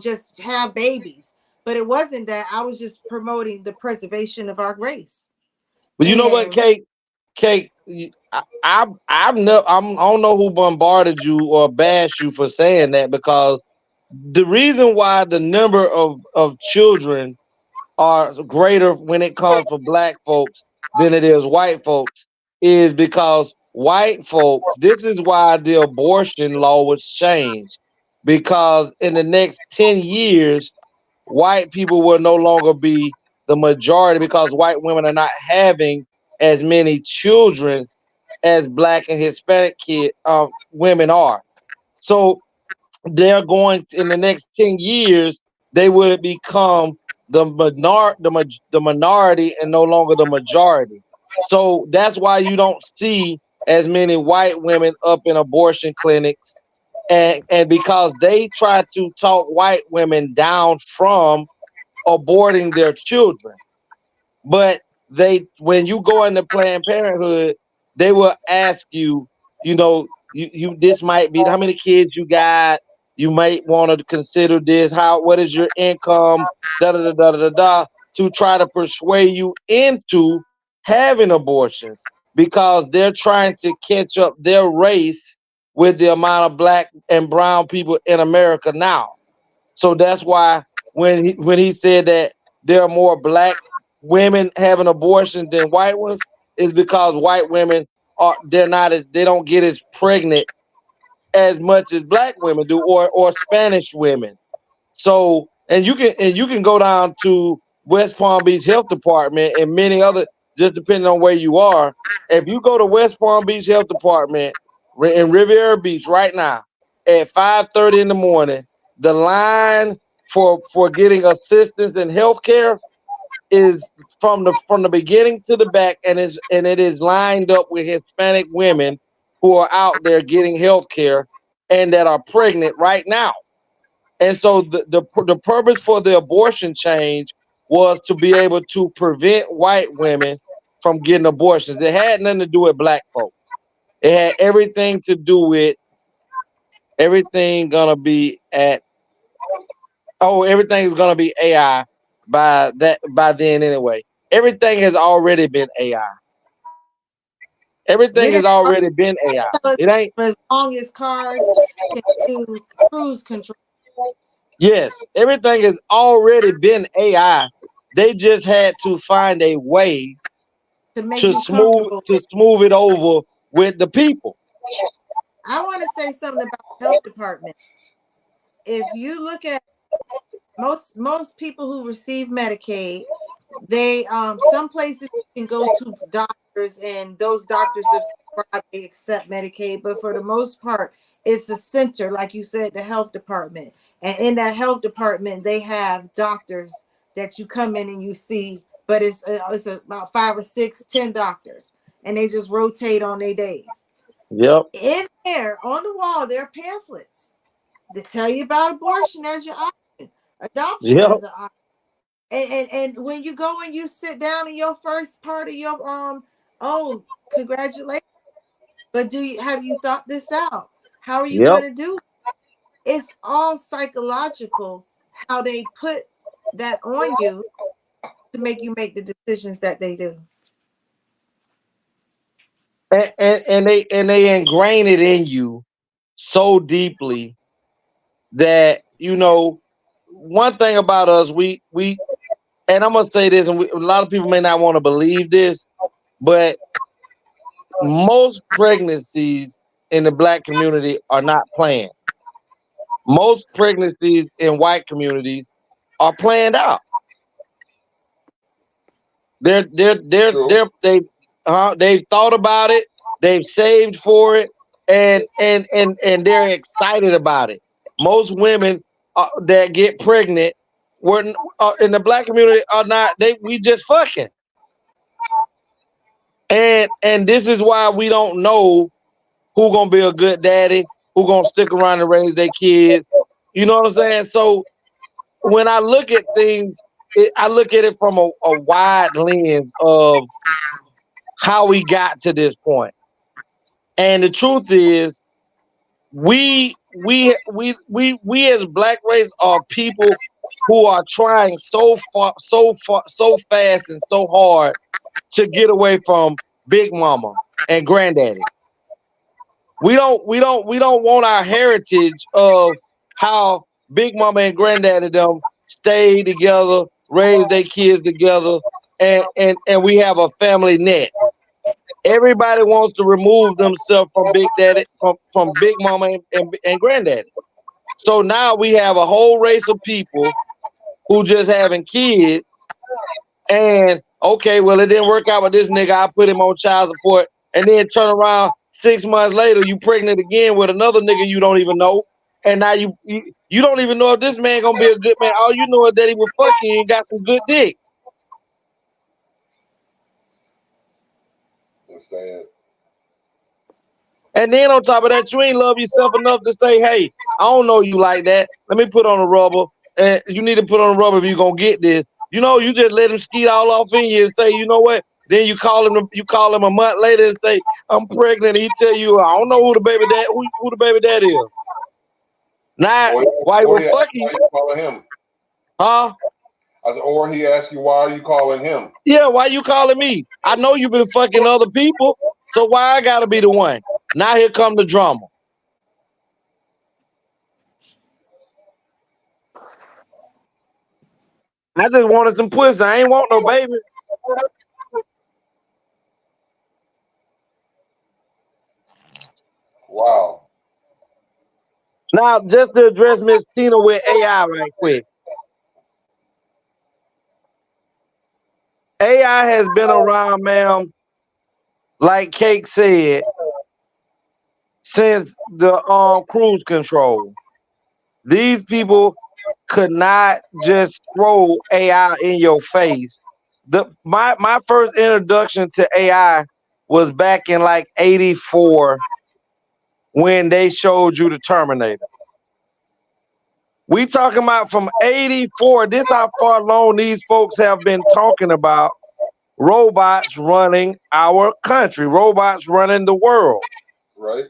just have babies. But it wasn't that. I was just promoting the preservation of our race. But you know what, And Kate? Kate, I don't know who bombarded you or bashed you for saying that, because the reason why the number of children are greater when it comes for Black folks than it is white folks is because white folks, this is why the abortion law was changed, because in the next 10 years white people will no longer be the majority, because white women are not having as many children as Black and Hispanic women are. So they're going in the next 10 years, they would become the minority and no longer the majority. So that's why you don't see as many white women up in abortion clinics, and because they try to talk white women down from aborting their children. But when you go into Planned Parenthood, they will ask you, this might be how many kids you got. You might want to consider this. What is your income? Da da da da da da. To try to persuade you into having abortions, because they're trying to catch up their race with the amount of Black and brown people in America now. So that's why when he said that there are more Black women having abortions than white ones, is because white women they don't get as pregnant as much as Black women do, or Spanish women. So and you can go down to West Palm Beach Health Department and many other, just depending on where you are. If you go to West Palm Beach Health Department in Riviera Beach right now at 5:30 in the morning, the line for getting assistance in healthcare is from the beginning to the back, and it is lined up with Hispanic women who are out there getting healthcare and that are pregnant right now. And so the purpose for the abortion change was to be able to prevent white women from getting abortions. It had nothing to do with Black folks. It had everything to do with everything gonna be at everything is gonna be AI by then anyway. Everything has already been AI. we Everything has didn't already been AI. It ain't. for as long as cars can do cruise control. Yes, everything has already been AI. They just had to find a way To make to you comfortable with. smooth it over with the people. I want to say something about the health department. If you look at most people who receive Medicaid, they some places you can go to doctors doctors, and those doctors subscribe, they accept Medicaid, but for the most part, it's a center, like you said, the health department. And in that health department, they have doctors that you come in and you see, but it's about 5 or 6, 10 doctors, and they just rotate on their days. Yep. In there, on the wall, there are pamphlets that tell you about abortion as your option, adoption Yep. as an option. And when you go and you sit down in your first part of your oh, congratulations. But have you thought this out? How are you Yep. going to do it? It's all psychological how they put that on you to make you make the decisions that they do. And they ingrain it in you so deeply that, you know, one thing about us, we and I'm gonna say this, and a lot of people may not want to believe this, but most pregnancies in the Black community are not planned. Most pregnancies in white communities are planned out. They've thought about it, they've saved for it, and they're excited about it. Most women that get pregnant were in the Black community are not. We just fucking. And this is why we don't know who gonna be a good daddy, who gonna stick around and raise their kids. You know what I'm saying? So when I look at things, I look at it from a wide lens of how we got to this point. And the truth is, we as Black race are people who are trying so fast and so hard to get away from Big Mama and Granddaddy. We don't want our heritage of how Big Mama and Granddaddy them stayed together, raised their kids together, and we have a family net. Everybody wants to remove themselves from Big Daddy, from Big Mama and Granddaddy. So now we have a whole race of people who just having kids, and okay, well, it didn't work out with this nigga. I put him on child support, and then turn around 6 months later, you pregnant again with another nigga you don't even know, and now you don't even know if this man gonna be a good man. All you know is that he was fucking and got some good dick. And then on top of that, you ain't love yourself enough to say, hey, I don't know you like that. Let me put on a rubber. And you need to put on a rubber if you're gonna get this. You know, you just let him skeet all off in you and say, you know what? Then you call him a month later and say, I'm pregnant. And he tell you, I don't know who the baby dad is. Now, why you fucking calling him? Huh? Or he asks you, why are you calling him? Yeah, why you calling me? I know you've been fucking other people, so why I gotta be the one? Now here come the drama. I just wanted some pussy. I ain't want no baby. Wow. Now, just to address Miss Tina with AI right quick. AI has been around, ma'am, like Cake said, since the cruise control. These people could not just throw AI in your face. My first introduction to AI was back in like 84 when they showed you the Terminator. We talking about from 84. This how far along these folks have been talking about robots running our country, robots running the world. Right.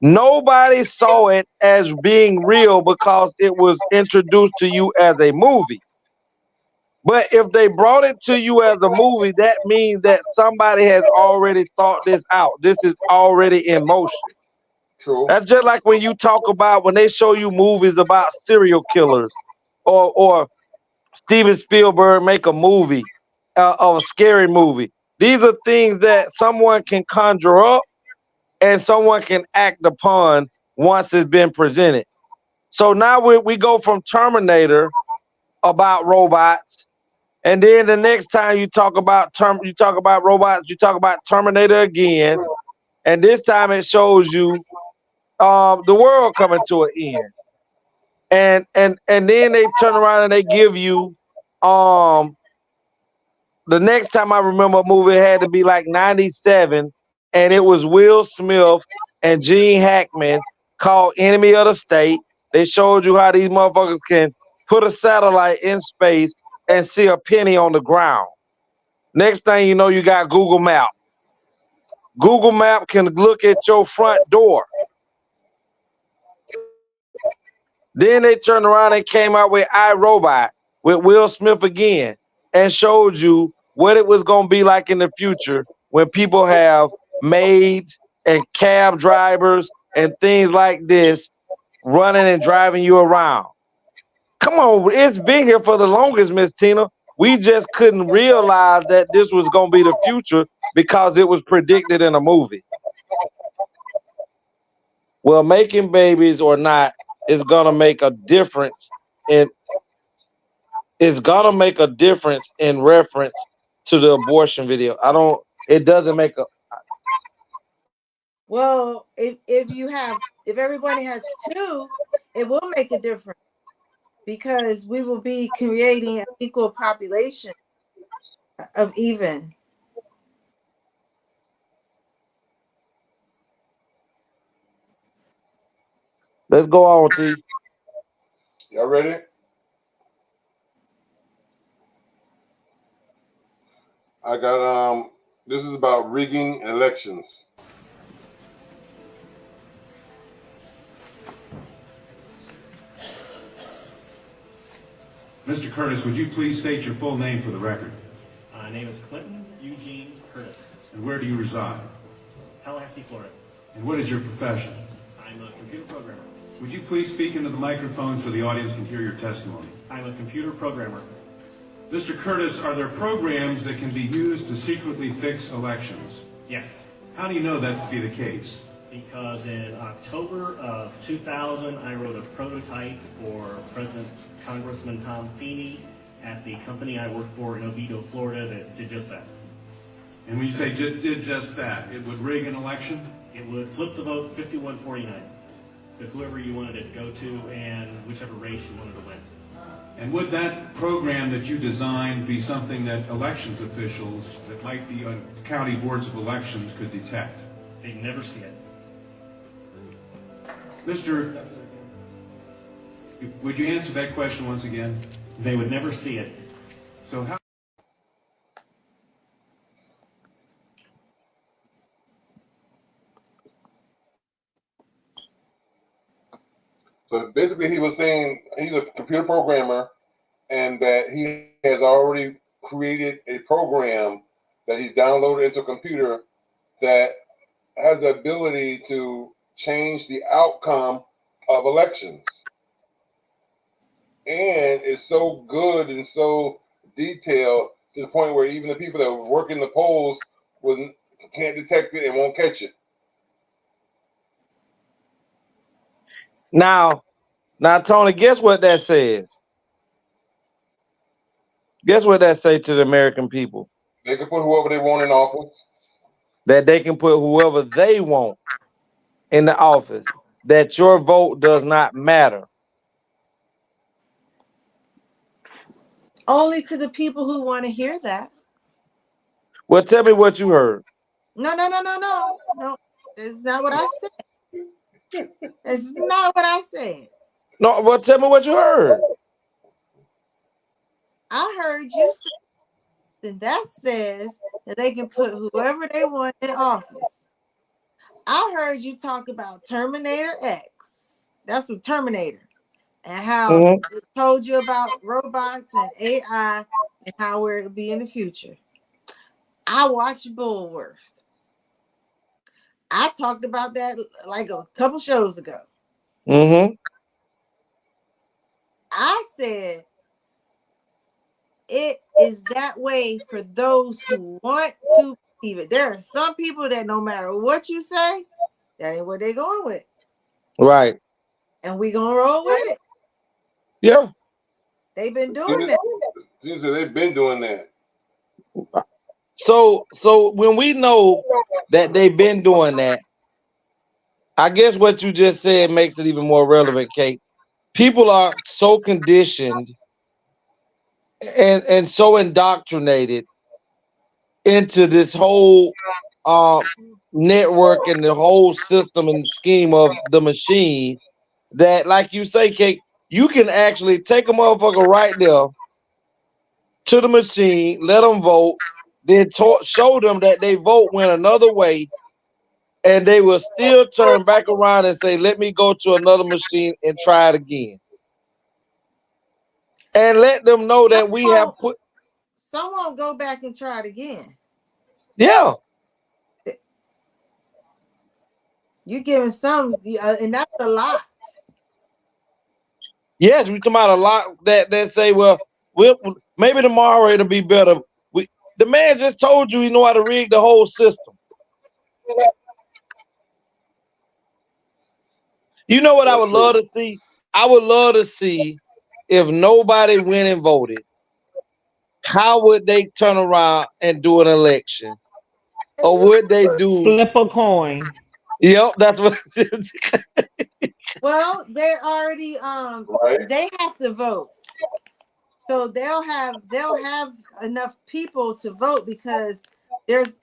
Nobody saw it as being real because it was introduced to you as a movie. But if they brought it to you as a movie, that means that somebody has already thought this out. This is already in motion. True. That's just like when you talk about, when they show you movies about serial killers, or Steven Spielberg make a movie of a scary movie. These are things that someone can conjure up and someone can act upon once it's been presented. So now we go from Terminator about robots And then the next time you talk about robots, you talk about Terminator again. And this time it shows you the world coming to an end. And then they turn around and they give you the next time I remember a movie, it had to be like 97, and it was Will Smith and Gene Hackman called Enemy of the State. They showed you how these motherfuckers can put a satellite in space and see a penny on the ground. Next thing you know, you got Google Map. Google Map can look at your front door. Then they turned around and came out with iRobot with Will Smith again and showed you what it was going to be like in the future when people have maids and cab drivers and things like this running and driving you around. Come on, it's been here for the longest, Miss Tina. We just couldn't realize that this was going to be the future because it was predicted in a movie. Well, making babies or not is going to make a difference in reference to the abortion video. It doesn't make a. Well, if everybody has two, it will make a difference because we will be creating an equal population of even. Let's go on, T. Y'all ready? I got this is about rigging elections. Mr. Curtis, would you please state your full name for the record? My name is Clinton Eugene Curtis. And where do you reside? Tallahassee, Florida. And what is your profession? I'm a computer programmer. Would you please speak into the microphone so the audience can hear your testimony? I'm a computer programmer. Mr. Curtis, are there programs that can be used to secretly fix elections? Yes. How do you know that to be the case? Because in October of 2000, I wrote a prototype for President Congressman Tom Feeney at the company I work for in Oviedo, Florida, that did just that. And when you say did just that, it would rig an election? It would flip the vote 51-49 to whoever you wanted it to go to and whichever race you wanted to win. And would that program that you designed be something that elections officials that might be on county boards of elections could detect? They'd never see it. Mr. Would you answer that question once again? They would never see it. So how? So basically, he was saying he's a computer programmer and that he has already created a program that he's downloaded into a computer that has the ability to change the outcome of elections. And it's so good and so detailed to the point where even the people that work in the polls can't detect it and won't catch it. Now, Tony, guess what that says? Guess what that say to the American people? They can put whoever they want in office. That they can put whoever they want in the office. That your vote does not matter. Only to the people who want to hear that. Well, tell me what you heard. No. It's not what I said. It's not what I said. No, well, tell me what you heard. I heard you say that says that they can put whoever they want in office. I heard you talk about Terminator X. That's what Terminator. And how it told you about robots and AI and how it'll be in the future. I watched Bullworth. I talked about that like a couple shows ago. I said it is that way for those who want to believe it. There are some people that no matter what you say, that ain't what they're going with. Right. And we gonna roll with it. Yeah. They've been doing that. Seems that they've been doing that. So when we know that they've been doing that, I guess what you just said makes it even more relevant, Kate. People are so conditioned and so indoctrinated into this whole network and the whole system and scheme of the machine that, like you say, Kate, you can actually take a motherfucker right there to the machine, let them vote, then show them that they vote went another way, and they will still turn back around and say, let me go to another machine and try it again. And let them know that we have put... Some won't go back and try it again. Yeah. You're giving some, and that's a lot. Yes, we talking about a lot that say, well, maybe tomorrow it'll be better. The man just told you he know how to rig the whole system. You know what I would love to see? I would love to see if nobody went and voted, how would they turn around and do an election? Or would they do... Flip a coin. Yep, that's what Well, they're already they have to vote. So they'll have enough people to vote because there's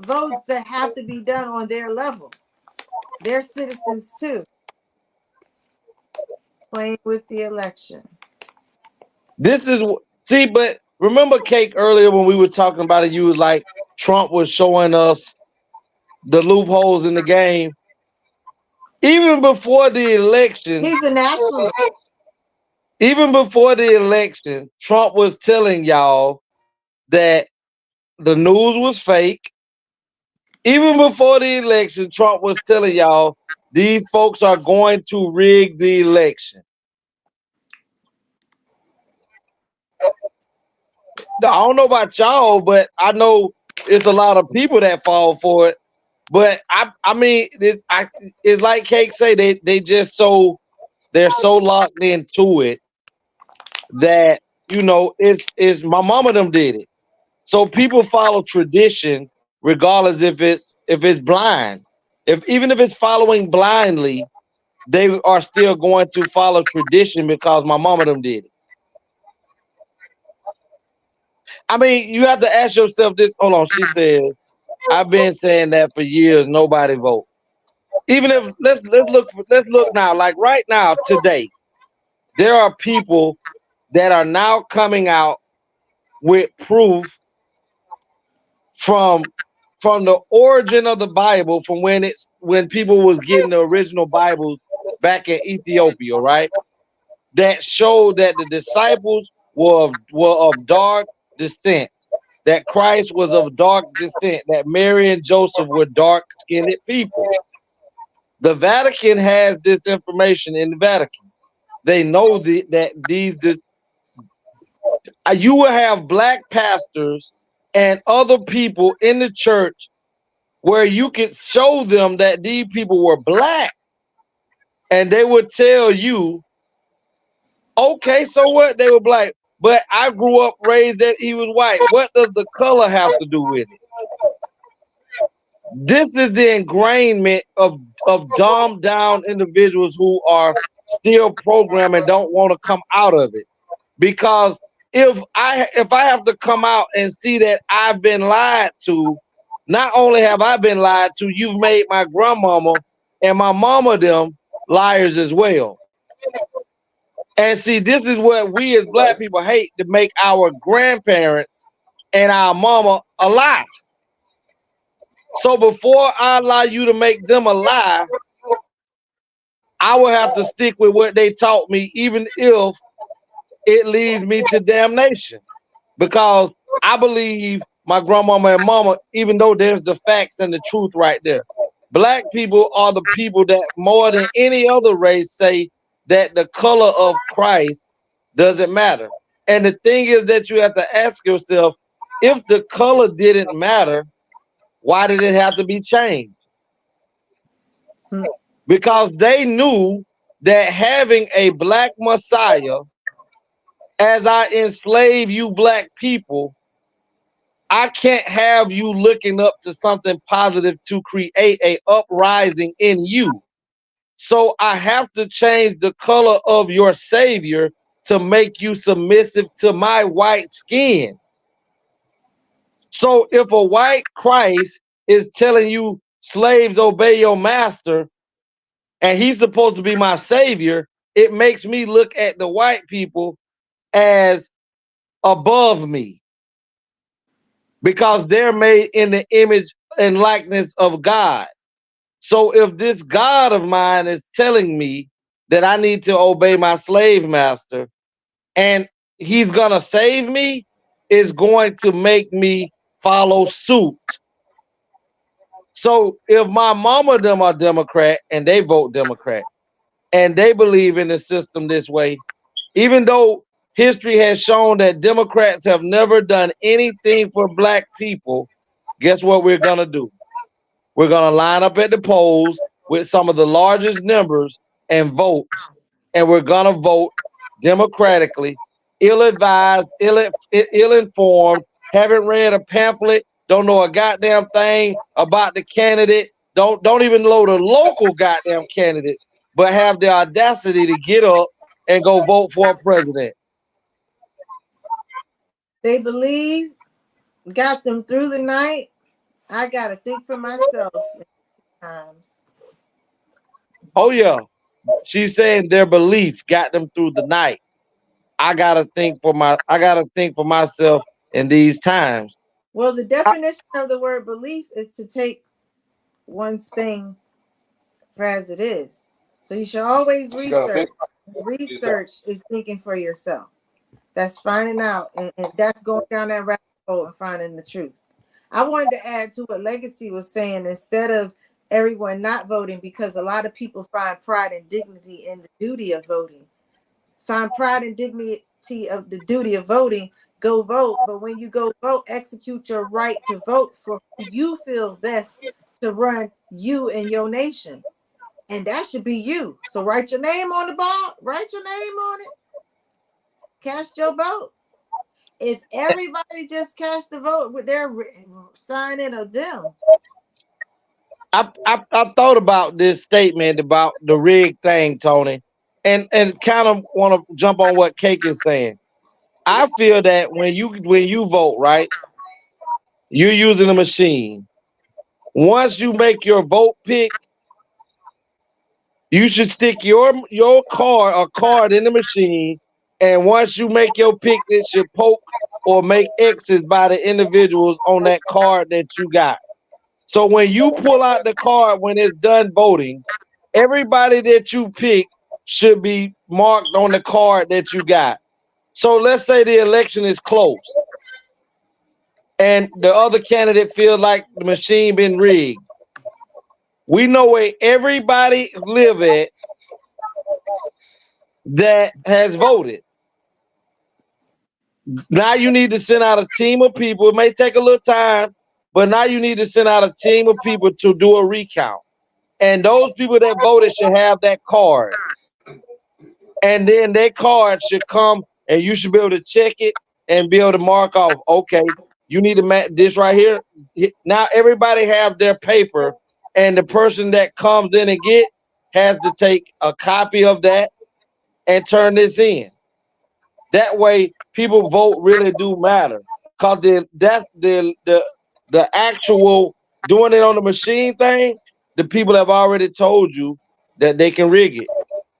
votes that have to be done on their level. They're citizens too. Playing with the election. See, but remember, Cake, earlier when we were talking about it, you was like, Trump was showing us the loopholes in the game. Even before the election, he's a national. Even before the election, Trump was telling y'all that the news was fake. Even before the election, Trump was telling y'all these folks are going to rig the election. I don't know about y'all, but I know it's a lot of people that fall for it. But I mean, it's like Cake say, they just they're so locked into it that, you know, it's my mama them did it. So people follow tradition regardless if it's blind. Even if it's following blindly, they are still going to follow tradition because my mama them did it. I mean, you have to ask yourself this. Hold on, she said, I've been saying that for years, nobody vote. Even if let's look now, like right now, today, there are people that are now coming out with proof from the origin of the Bible, from when people was getting the original Bibles back in Ethiopia, right? That showed that the disciples were of dark descent, that Christ was of dark descent, that Mary and Joseph were dark-skinned people. The Vatican has this information in the Vatican. They know that you will have black pastors and other people in the church where you could show them that these people were black, and they would tell you, okay, so what? They were black, but I grew up raised that he was white. What does the color have to do with it? This is the ingrainment of dumbed down individuals who are still programmed and don't want to come out of it. Because if I have to come out and see that I've been lied to, not only have I been lied to, you've made my grandmama and my mama them liars as well. And see, this is what we as black people hate, to make our grandparents and our mama a lie. So before I allow you to make them a lie, I will have to stick with what they taught me, even if it leads me to damnation. Because I believe my grandmama and mama, even though there's the facts and the truth right there. Black people are the people that more than any other race say that the color of Christ doesn't matter. And the thing is that you have to ask yourself, if the color didn't matter, why did it have to be changed? Because they knew that having a black Messiah as I enslave you black people, I can't have you looking up to something positive to create a uprising in you. So I have to change the color of your savior to make you submissive to my white skin. So if a white Christ is telling you slaves obey your master and he's supposed to be my savior, it makes me look at the white people as above me because they're made in the image and likeness of God. So if this God of mine is telling me that I need to obey my slave master and he's gonna save me, is going to make me follow suit. So if my mama them are Democrat and they vote Democrat and they believe in the system this way, even though history has shown that Democrats have never done anything for black people, guess what we're gonna do? We're gonna line up at the polls with some of the largest numbers and vote. And we're gonna vote democratically, ill-advised, ill-informed, haven't read a pamphlet, don't know a goddamn thing about the candidate, don't even know the local goddamn candidates, but have the audacity to get up and go vote for a president. They believe got them through the night. I gotta think for myself times. Oh yeah. She's saying their belief got them through the night. I gotta think for myself in these times. Well, the definition of the word belief is to take one's thing for as it is. So you should always research. Research is thinking for yourself. That's finding out, and that's going down that rabbit hole and finding the truth. I wanted to add to what Legacy was saying, instead of everyone not voting, because a lot of people find pride and dignity in the duty of voting. Find pride and dignity of the duty of voting, go vote. But when you go vote, execute your right to vote for who you feel best to run you and your nation. And that should be you. So write your name on the ball, write your name on it, cast your vote. If everybody just cast the vote with their signing of them. I thought about this statement about the rig thing, Tony, and kind of want to jump on what Cake is saying. I feel that when you vote, right, you're using a machine. Once you make your vote pick, you should stick your card in the machine, and once you make your pick, it should poke or make X's by the individuals on that card that you got. So when you pull out the card when it's done voting, everybody that you pick should be marked on the card that you got. So let's say the election is close and the other candidate feels like the machine been rigged. We know where everybody live at that has voted. Now you need to send out a team of people. It may take a little time, but now you need to send out a team of people to do a recount. And those people that voted should have that card. And then that card should come and you should be able to check it and be able to mark off, okay, you need to match this right here. Now everybody have their paper, and the person that comes in and get has to take a copy of that and turn this in. That way people vote really do matter. Cause that's the actual doing it on the machine thing, the people have already told you that they can rig it.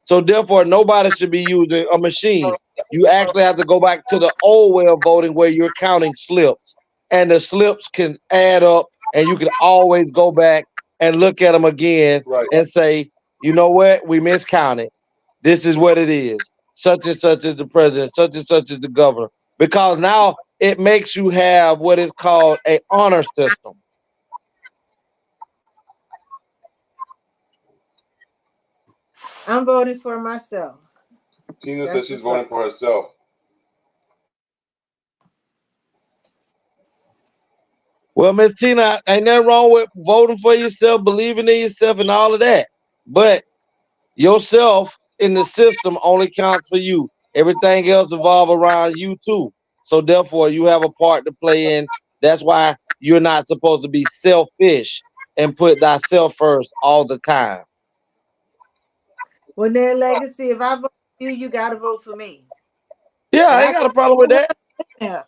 So therefore, nobody should be using a machine. You actually have to go back to the old way of voting where you're counting slips. And the slips can add up, and you can always go back and look at them again and say, you know what, we miscounted. This is what it is. Such and such is the president, such and such is the governor. Because now it makes you have what is called an honor system. I'm voting for myself. Tina says she's voting for herself. Well, Miss Tina, ain't nothing wrong with voting for yourself, believing in yourself, and all of that. But yourself in the system only counts for you. Everything else evolve around you too. So therefore, you have a part to play in. That's why you're not supposed to be selfish and put thyself first all the time. Well, then, Legacy, if I vote for you, you got to vote for me. Yeah, I ain't got a problem with that. Yeah.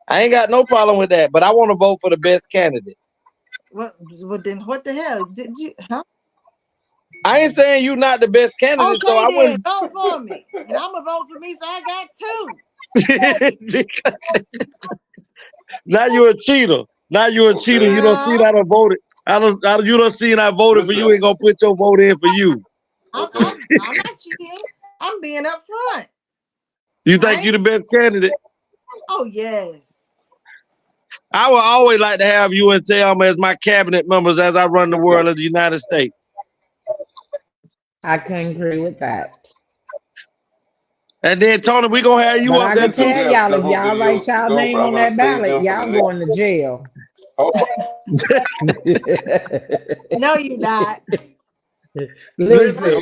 I ain't got no problem with that, but I want to vote for the best candidate. Well, then what the hell? Did you, huh? I ain't saying you not the best candidate, so I Okay, then wouldn't. vote for me. And I'm going to vote for me, so I got two. Now you're a cheater. Now you're a cheater. You don't see that I voted. You don't see I voted for you. Ain't gonna put your vote in for you. I'm not cheating. I'm being upfront. You think you're the best candidate? Oh, yes. I would always like to have you and Thelma as my cabinet members as I run the world of the United States. I couldn't agree with that. And then Tony, we gonna have you But up I there can too. tell y'all, if y'all write y'all name on that ballot, y'all going to jail. No, you're not. Listen,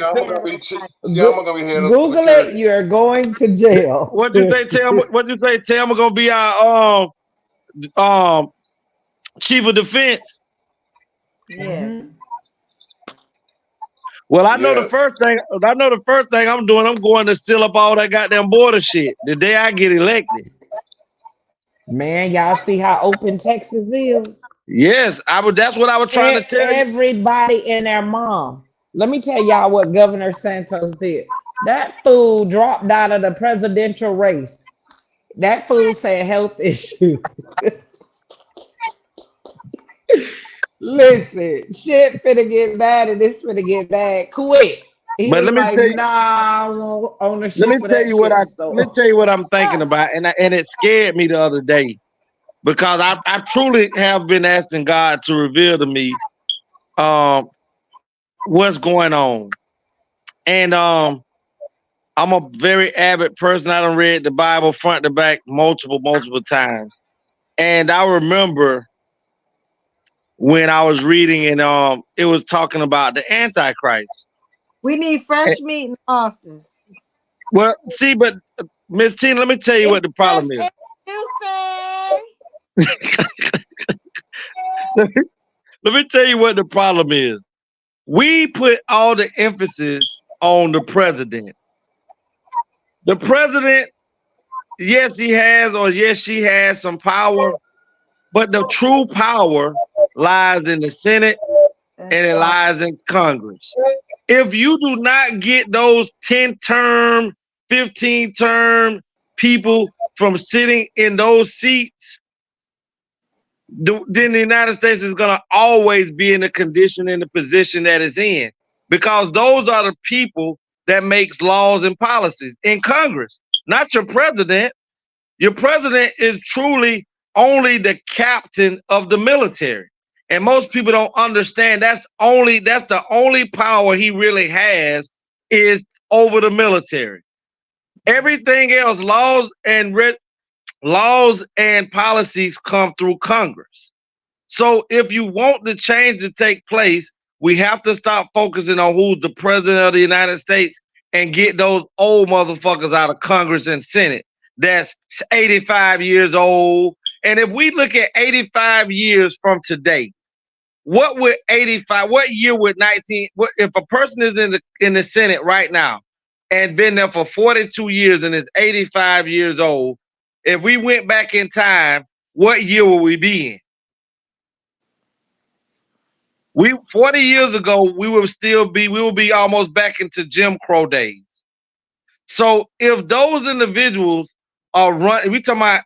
Google it. You're going to jail. What you say, Thelma? What you say, Thelma? Gonna be our chief of defense. Yes. Well, I know the first thing. I know the first thing I'm doing. I'm going to seal up all that goddamn border shit the day I get elected. Man, y'all see how open Texas is? Yes, that's what I was trying to tell you. Everybody and their mom. Let me tell y'all what Governor Santos did. That fool dropped out of the presidential race. That fool said health issue. Listen, shit finna get bad and it's finna get bad quick. He was like, nah, I want ownership of that shit. Let me tell you what I'm thinking about, and it scared me the other day because I truly have been asking God to reveal to me what's going on, and I'm a very avid person. I done read the Bible front to back multiple times, and I remember when I was reading and it was talking about the Antichrist. We need fresh meat in office. Well, see, but Miss Tina, let me tell you what the problem is. You say? Let me tell you what the problem is. We put all the emphasis on the president. The president, yes, he has or yes, she has some power, but the true power lies in the Senate and it lies in Congress. If you do not get those 10-term, 15-term people from sitting in those seats, then the United States is going to always be in the condition and the position that it's in, because those are the people that makes laws and policies in Congress, not your president. Your president is truly only the captain of the military. And most people don't understand that's the only power he really has is over the military. Everything else, laws and policies come through Congress. So if you want the change to take place, we have to stop focusing on who's the president of the United States and get those old motherfuckers out of Congress and Senate. That's 85 years old. And if we look at 85 years from today, what year would if a person is in the Senate right now and been there for 42 years and is 85 years old, if we went back in time, what year would we be in? 40 years ago, we will be almost back into Jim Crow days. So if those individuals are we talking about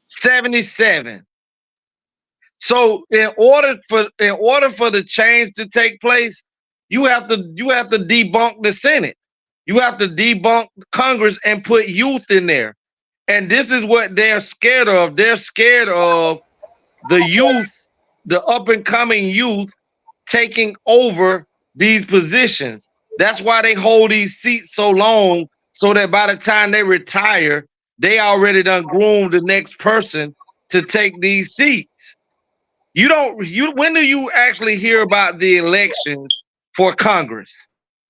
77. So in order for the change to take place, you have to debunk the Senate. You have to debunk Congress and put youth in there. And this is what they're scared of. They're scared of the youth, the up and coming youth taking over these positions. That's why they hold these seats so long, so that by the time they retire, they already done groomed the next person to take these seats. When do you actually hear about the elections for Congress?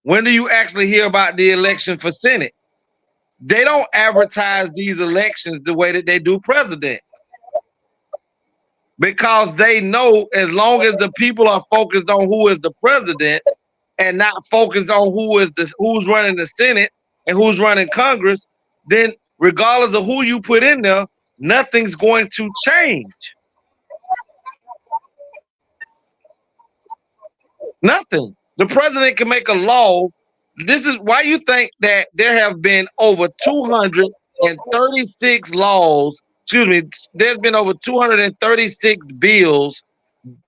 when do you actually hear about the election for Senate? They don't advertise these elections the way that they do presidents, because they know as long as the people are focused on who is the president and not focused on who's running the Senate and who's running Congress, then regardless of who you put in there, nothing's going to change. Nothing. The president can make a law. This is why you think that there have been over 236 laws. Excuse me, there's been over 236 bills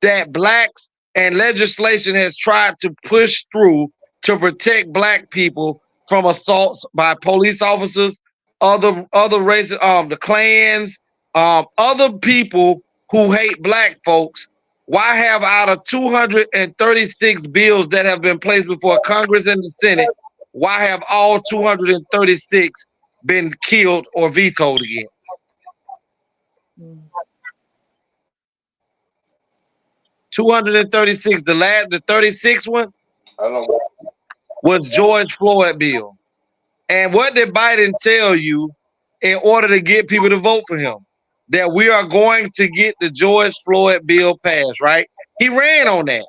that blacks and legislation has tried to push through to protect black people from assaults by police officers, other races, the clans, other people who hate black folks. Why have out of 236 bills that have been placed before Congress and the Senate, why have all 236 been killed or vetoed against? 236. The 36th one was George Floyd bill. And what did Biden tell you in order to get people to vote for him? That we are going to get the George Floyd bill passed, right? He ran on that.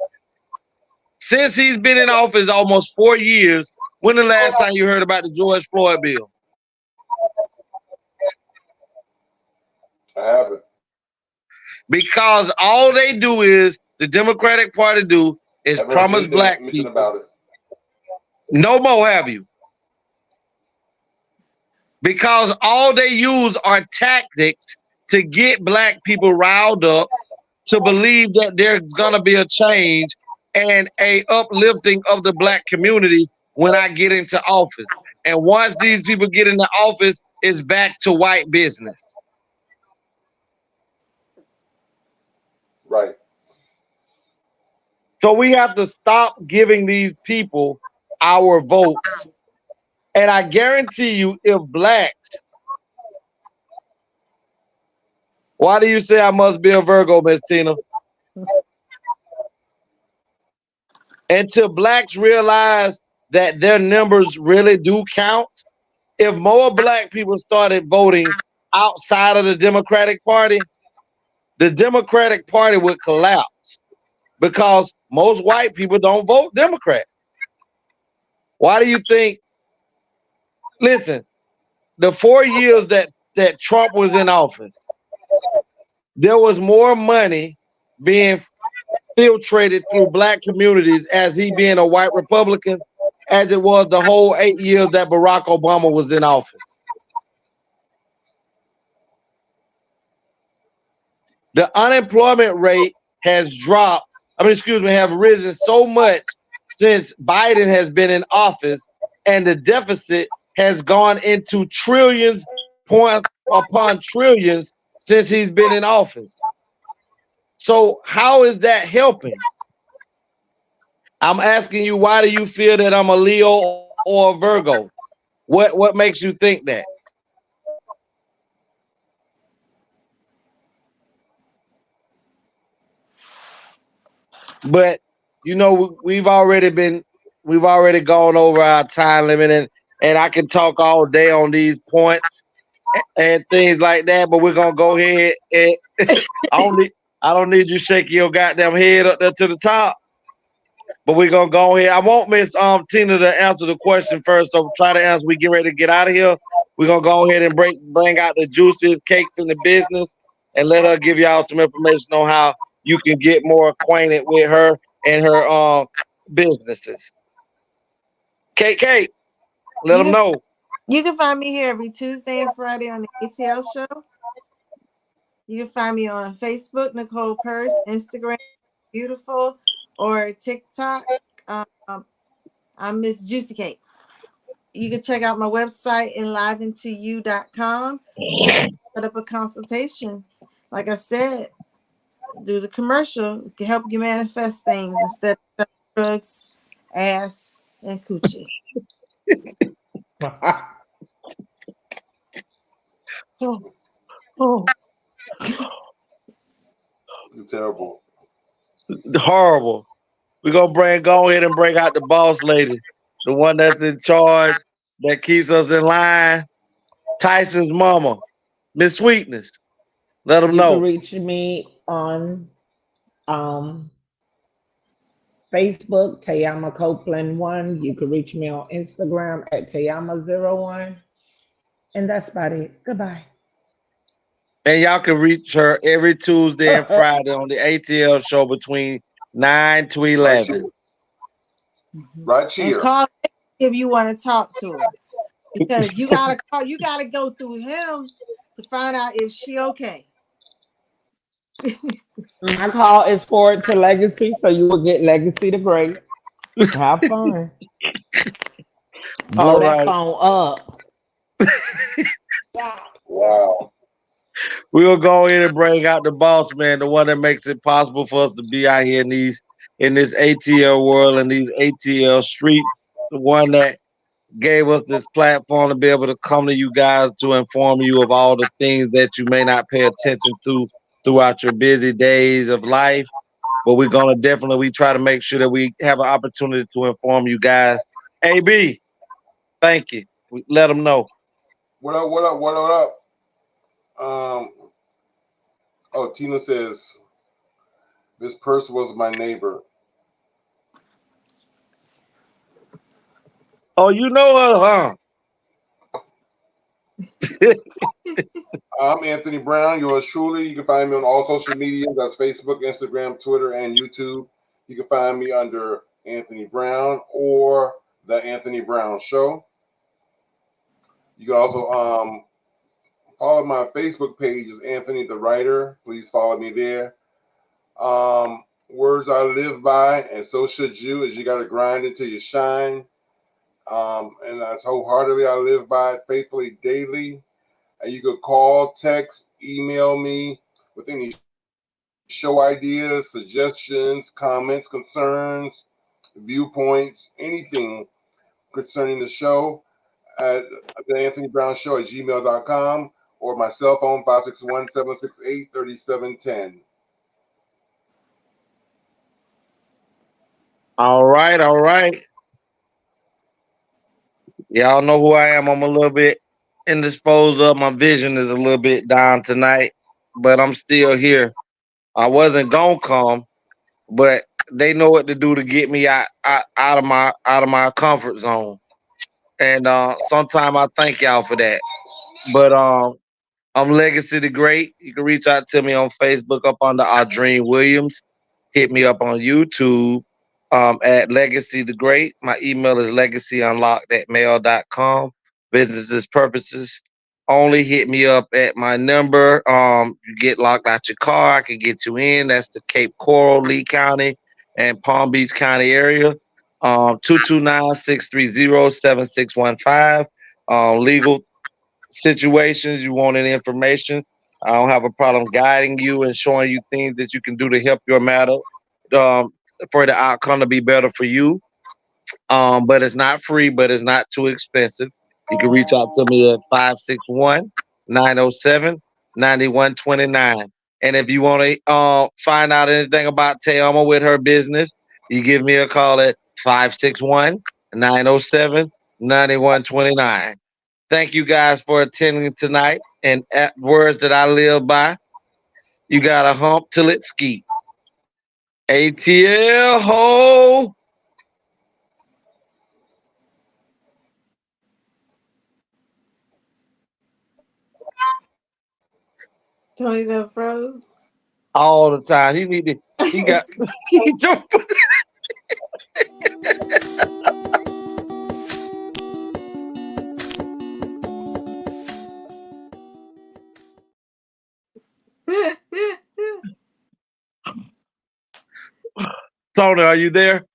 Since he's been in office almost 4 years, when the last time you heard about the George Floyd bill? I haven't. Because all they do is, the Democratic Party is promise black people. About it. No more have you. Because all they use are tactics to get black people riled up to believe that there's gonna be a change and a uplifting of the black community when I get into office. And once these people get into office, it's back to white business. Right. So we have to stop giving these people our votes. And I guarantee you, if blacks, why do you say I must be a Virgo, Miss Tina? Until blacks realize that their numbers really do count, if more black people started voting outside of the Democratic Party, the Democratic Party would collapse, because most white people don't vote Democrat. Why do you think? Listen, the 4 years that Trump was in office, there was more money being filtrated through black communities as he being a white Republican as it was the whole 8 years that Barack Obama was in office. The unemployment rate has dropped, have risen so much since Biden has been in office, and the deficit has gone into trillions upon trillions since he's been in office. So how is that helping? I'm asking you, why do you feel that I'm a Leo or a Virgo? What makes you think that? But you know, we've already gone over our time limit, and I can talk all day on these points and things like that, but we're gonna go ahead and I don't need you shaking your goddamn head up there to the top. But we're gonna go ahead. I want Miss Tina to answer the question first, so try to answer. We get ready to get out of here. We're gonna go ahead and bring out the juiciest cakes in the business and let her give y'all some information on how you can get more acquainted with her and her businesses. KK, let them know. You can find me here every Tuesday and Friday on the ATL show. You can find me on Facebook, Nicole Purse, Instagram, Beautiful, or TikTok. I'm Miss Juicy Cakes. You can check out my website, enliventoyou.com. Set up a consultation. Like I said, do the commercial to help you manifest things instead of drugs, ass, and coochie. Terrible. Horrible. We're gonna go ahead and bring out the boss lady. the one that's in charge, that keeps us in line. Tyson's mama, Miss Sweetness. Let them You can know. reach me on um, Facebook, Tayama Copeland 1. You can reach me on Instagram at Tayama01. And that's about it. Goodbye. And y'all can reach her every Tuesday and Friday on the ATL show between 9 to 11. Right And here. call if you want to talk to her. Because you gotta call, you gotta go through him to find out if she okay. My call is forward to Legacy, so you will get Legacy the Great. Have fun. Blow All that right. phone up. Wow. We'll go in and bring out the boss man, the one that makes it possible for us to be out here in this ATL world and these ATL streets, the one that gave us this platform to be able to come to you guys to inform you of all the things that you may not pay attention to throughout your busy days of life. But we're gonna we try to make sure that we have an opportunity to inform you guys. AB, thank you. Let them know. What up? What up? What up? Oh, Tina says this person was my neighbor. Oh, you know her, huh? I'm Anthony Brown, yours truly. You can find me on all social media. That's Facebook, Instagram, Twitter, and YouTube. You can find me under Anthony Brown or The Anthony Brown Show. You can also follow my Facebook page is Anthony the Writer. Please follow me there. Words I live by, and so should you, is you got to grind until you shine. And that's wholeheartedly I live by it faithfully daily. And you could call, text, email me with any show ideas, suggestions, comments, concerns, viewpoints, anything concerning the show at the Anthony Brown Show at gmail.com or my cell phone 561-768-3710. All right. Y'all know who I am. I'm a little bit indisposed of. My vision is a little bit down tonight, but I'm still here. I wasn't gonna come, but they know what to do to get me out of my comfort zone. And sometimes I thank y'all for that. But I'm Legacy the Great. You can reach out to me on Facebook up under Audrine Williams. Hit me up on YouTube at Legacy the Great. My email is legacyunlocked@mail.com. Businesses purposes only. Hit me up at my number. You get locked out your car, I can get you in. That's the Cape Coral, Lee County, and Palm Beach County area. 229-630-7615. Legal situations, you want any information, I don't have a problem guiding you and showing you things that you can do to help your matter for the outcome to be better for you. But it's not free, but it's not too expensive. You can reach out to me at 561-907-9129. And if you want to find out anything about Tayama with her business, you give me a call at 561-907-9129. Thank you guys for attending tonight. And at words that I live by, you got to hump till it skeet. ATL ho. Tony the froze. All the time. He got he jumped. Tony, are you there?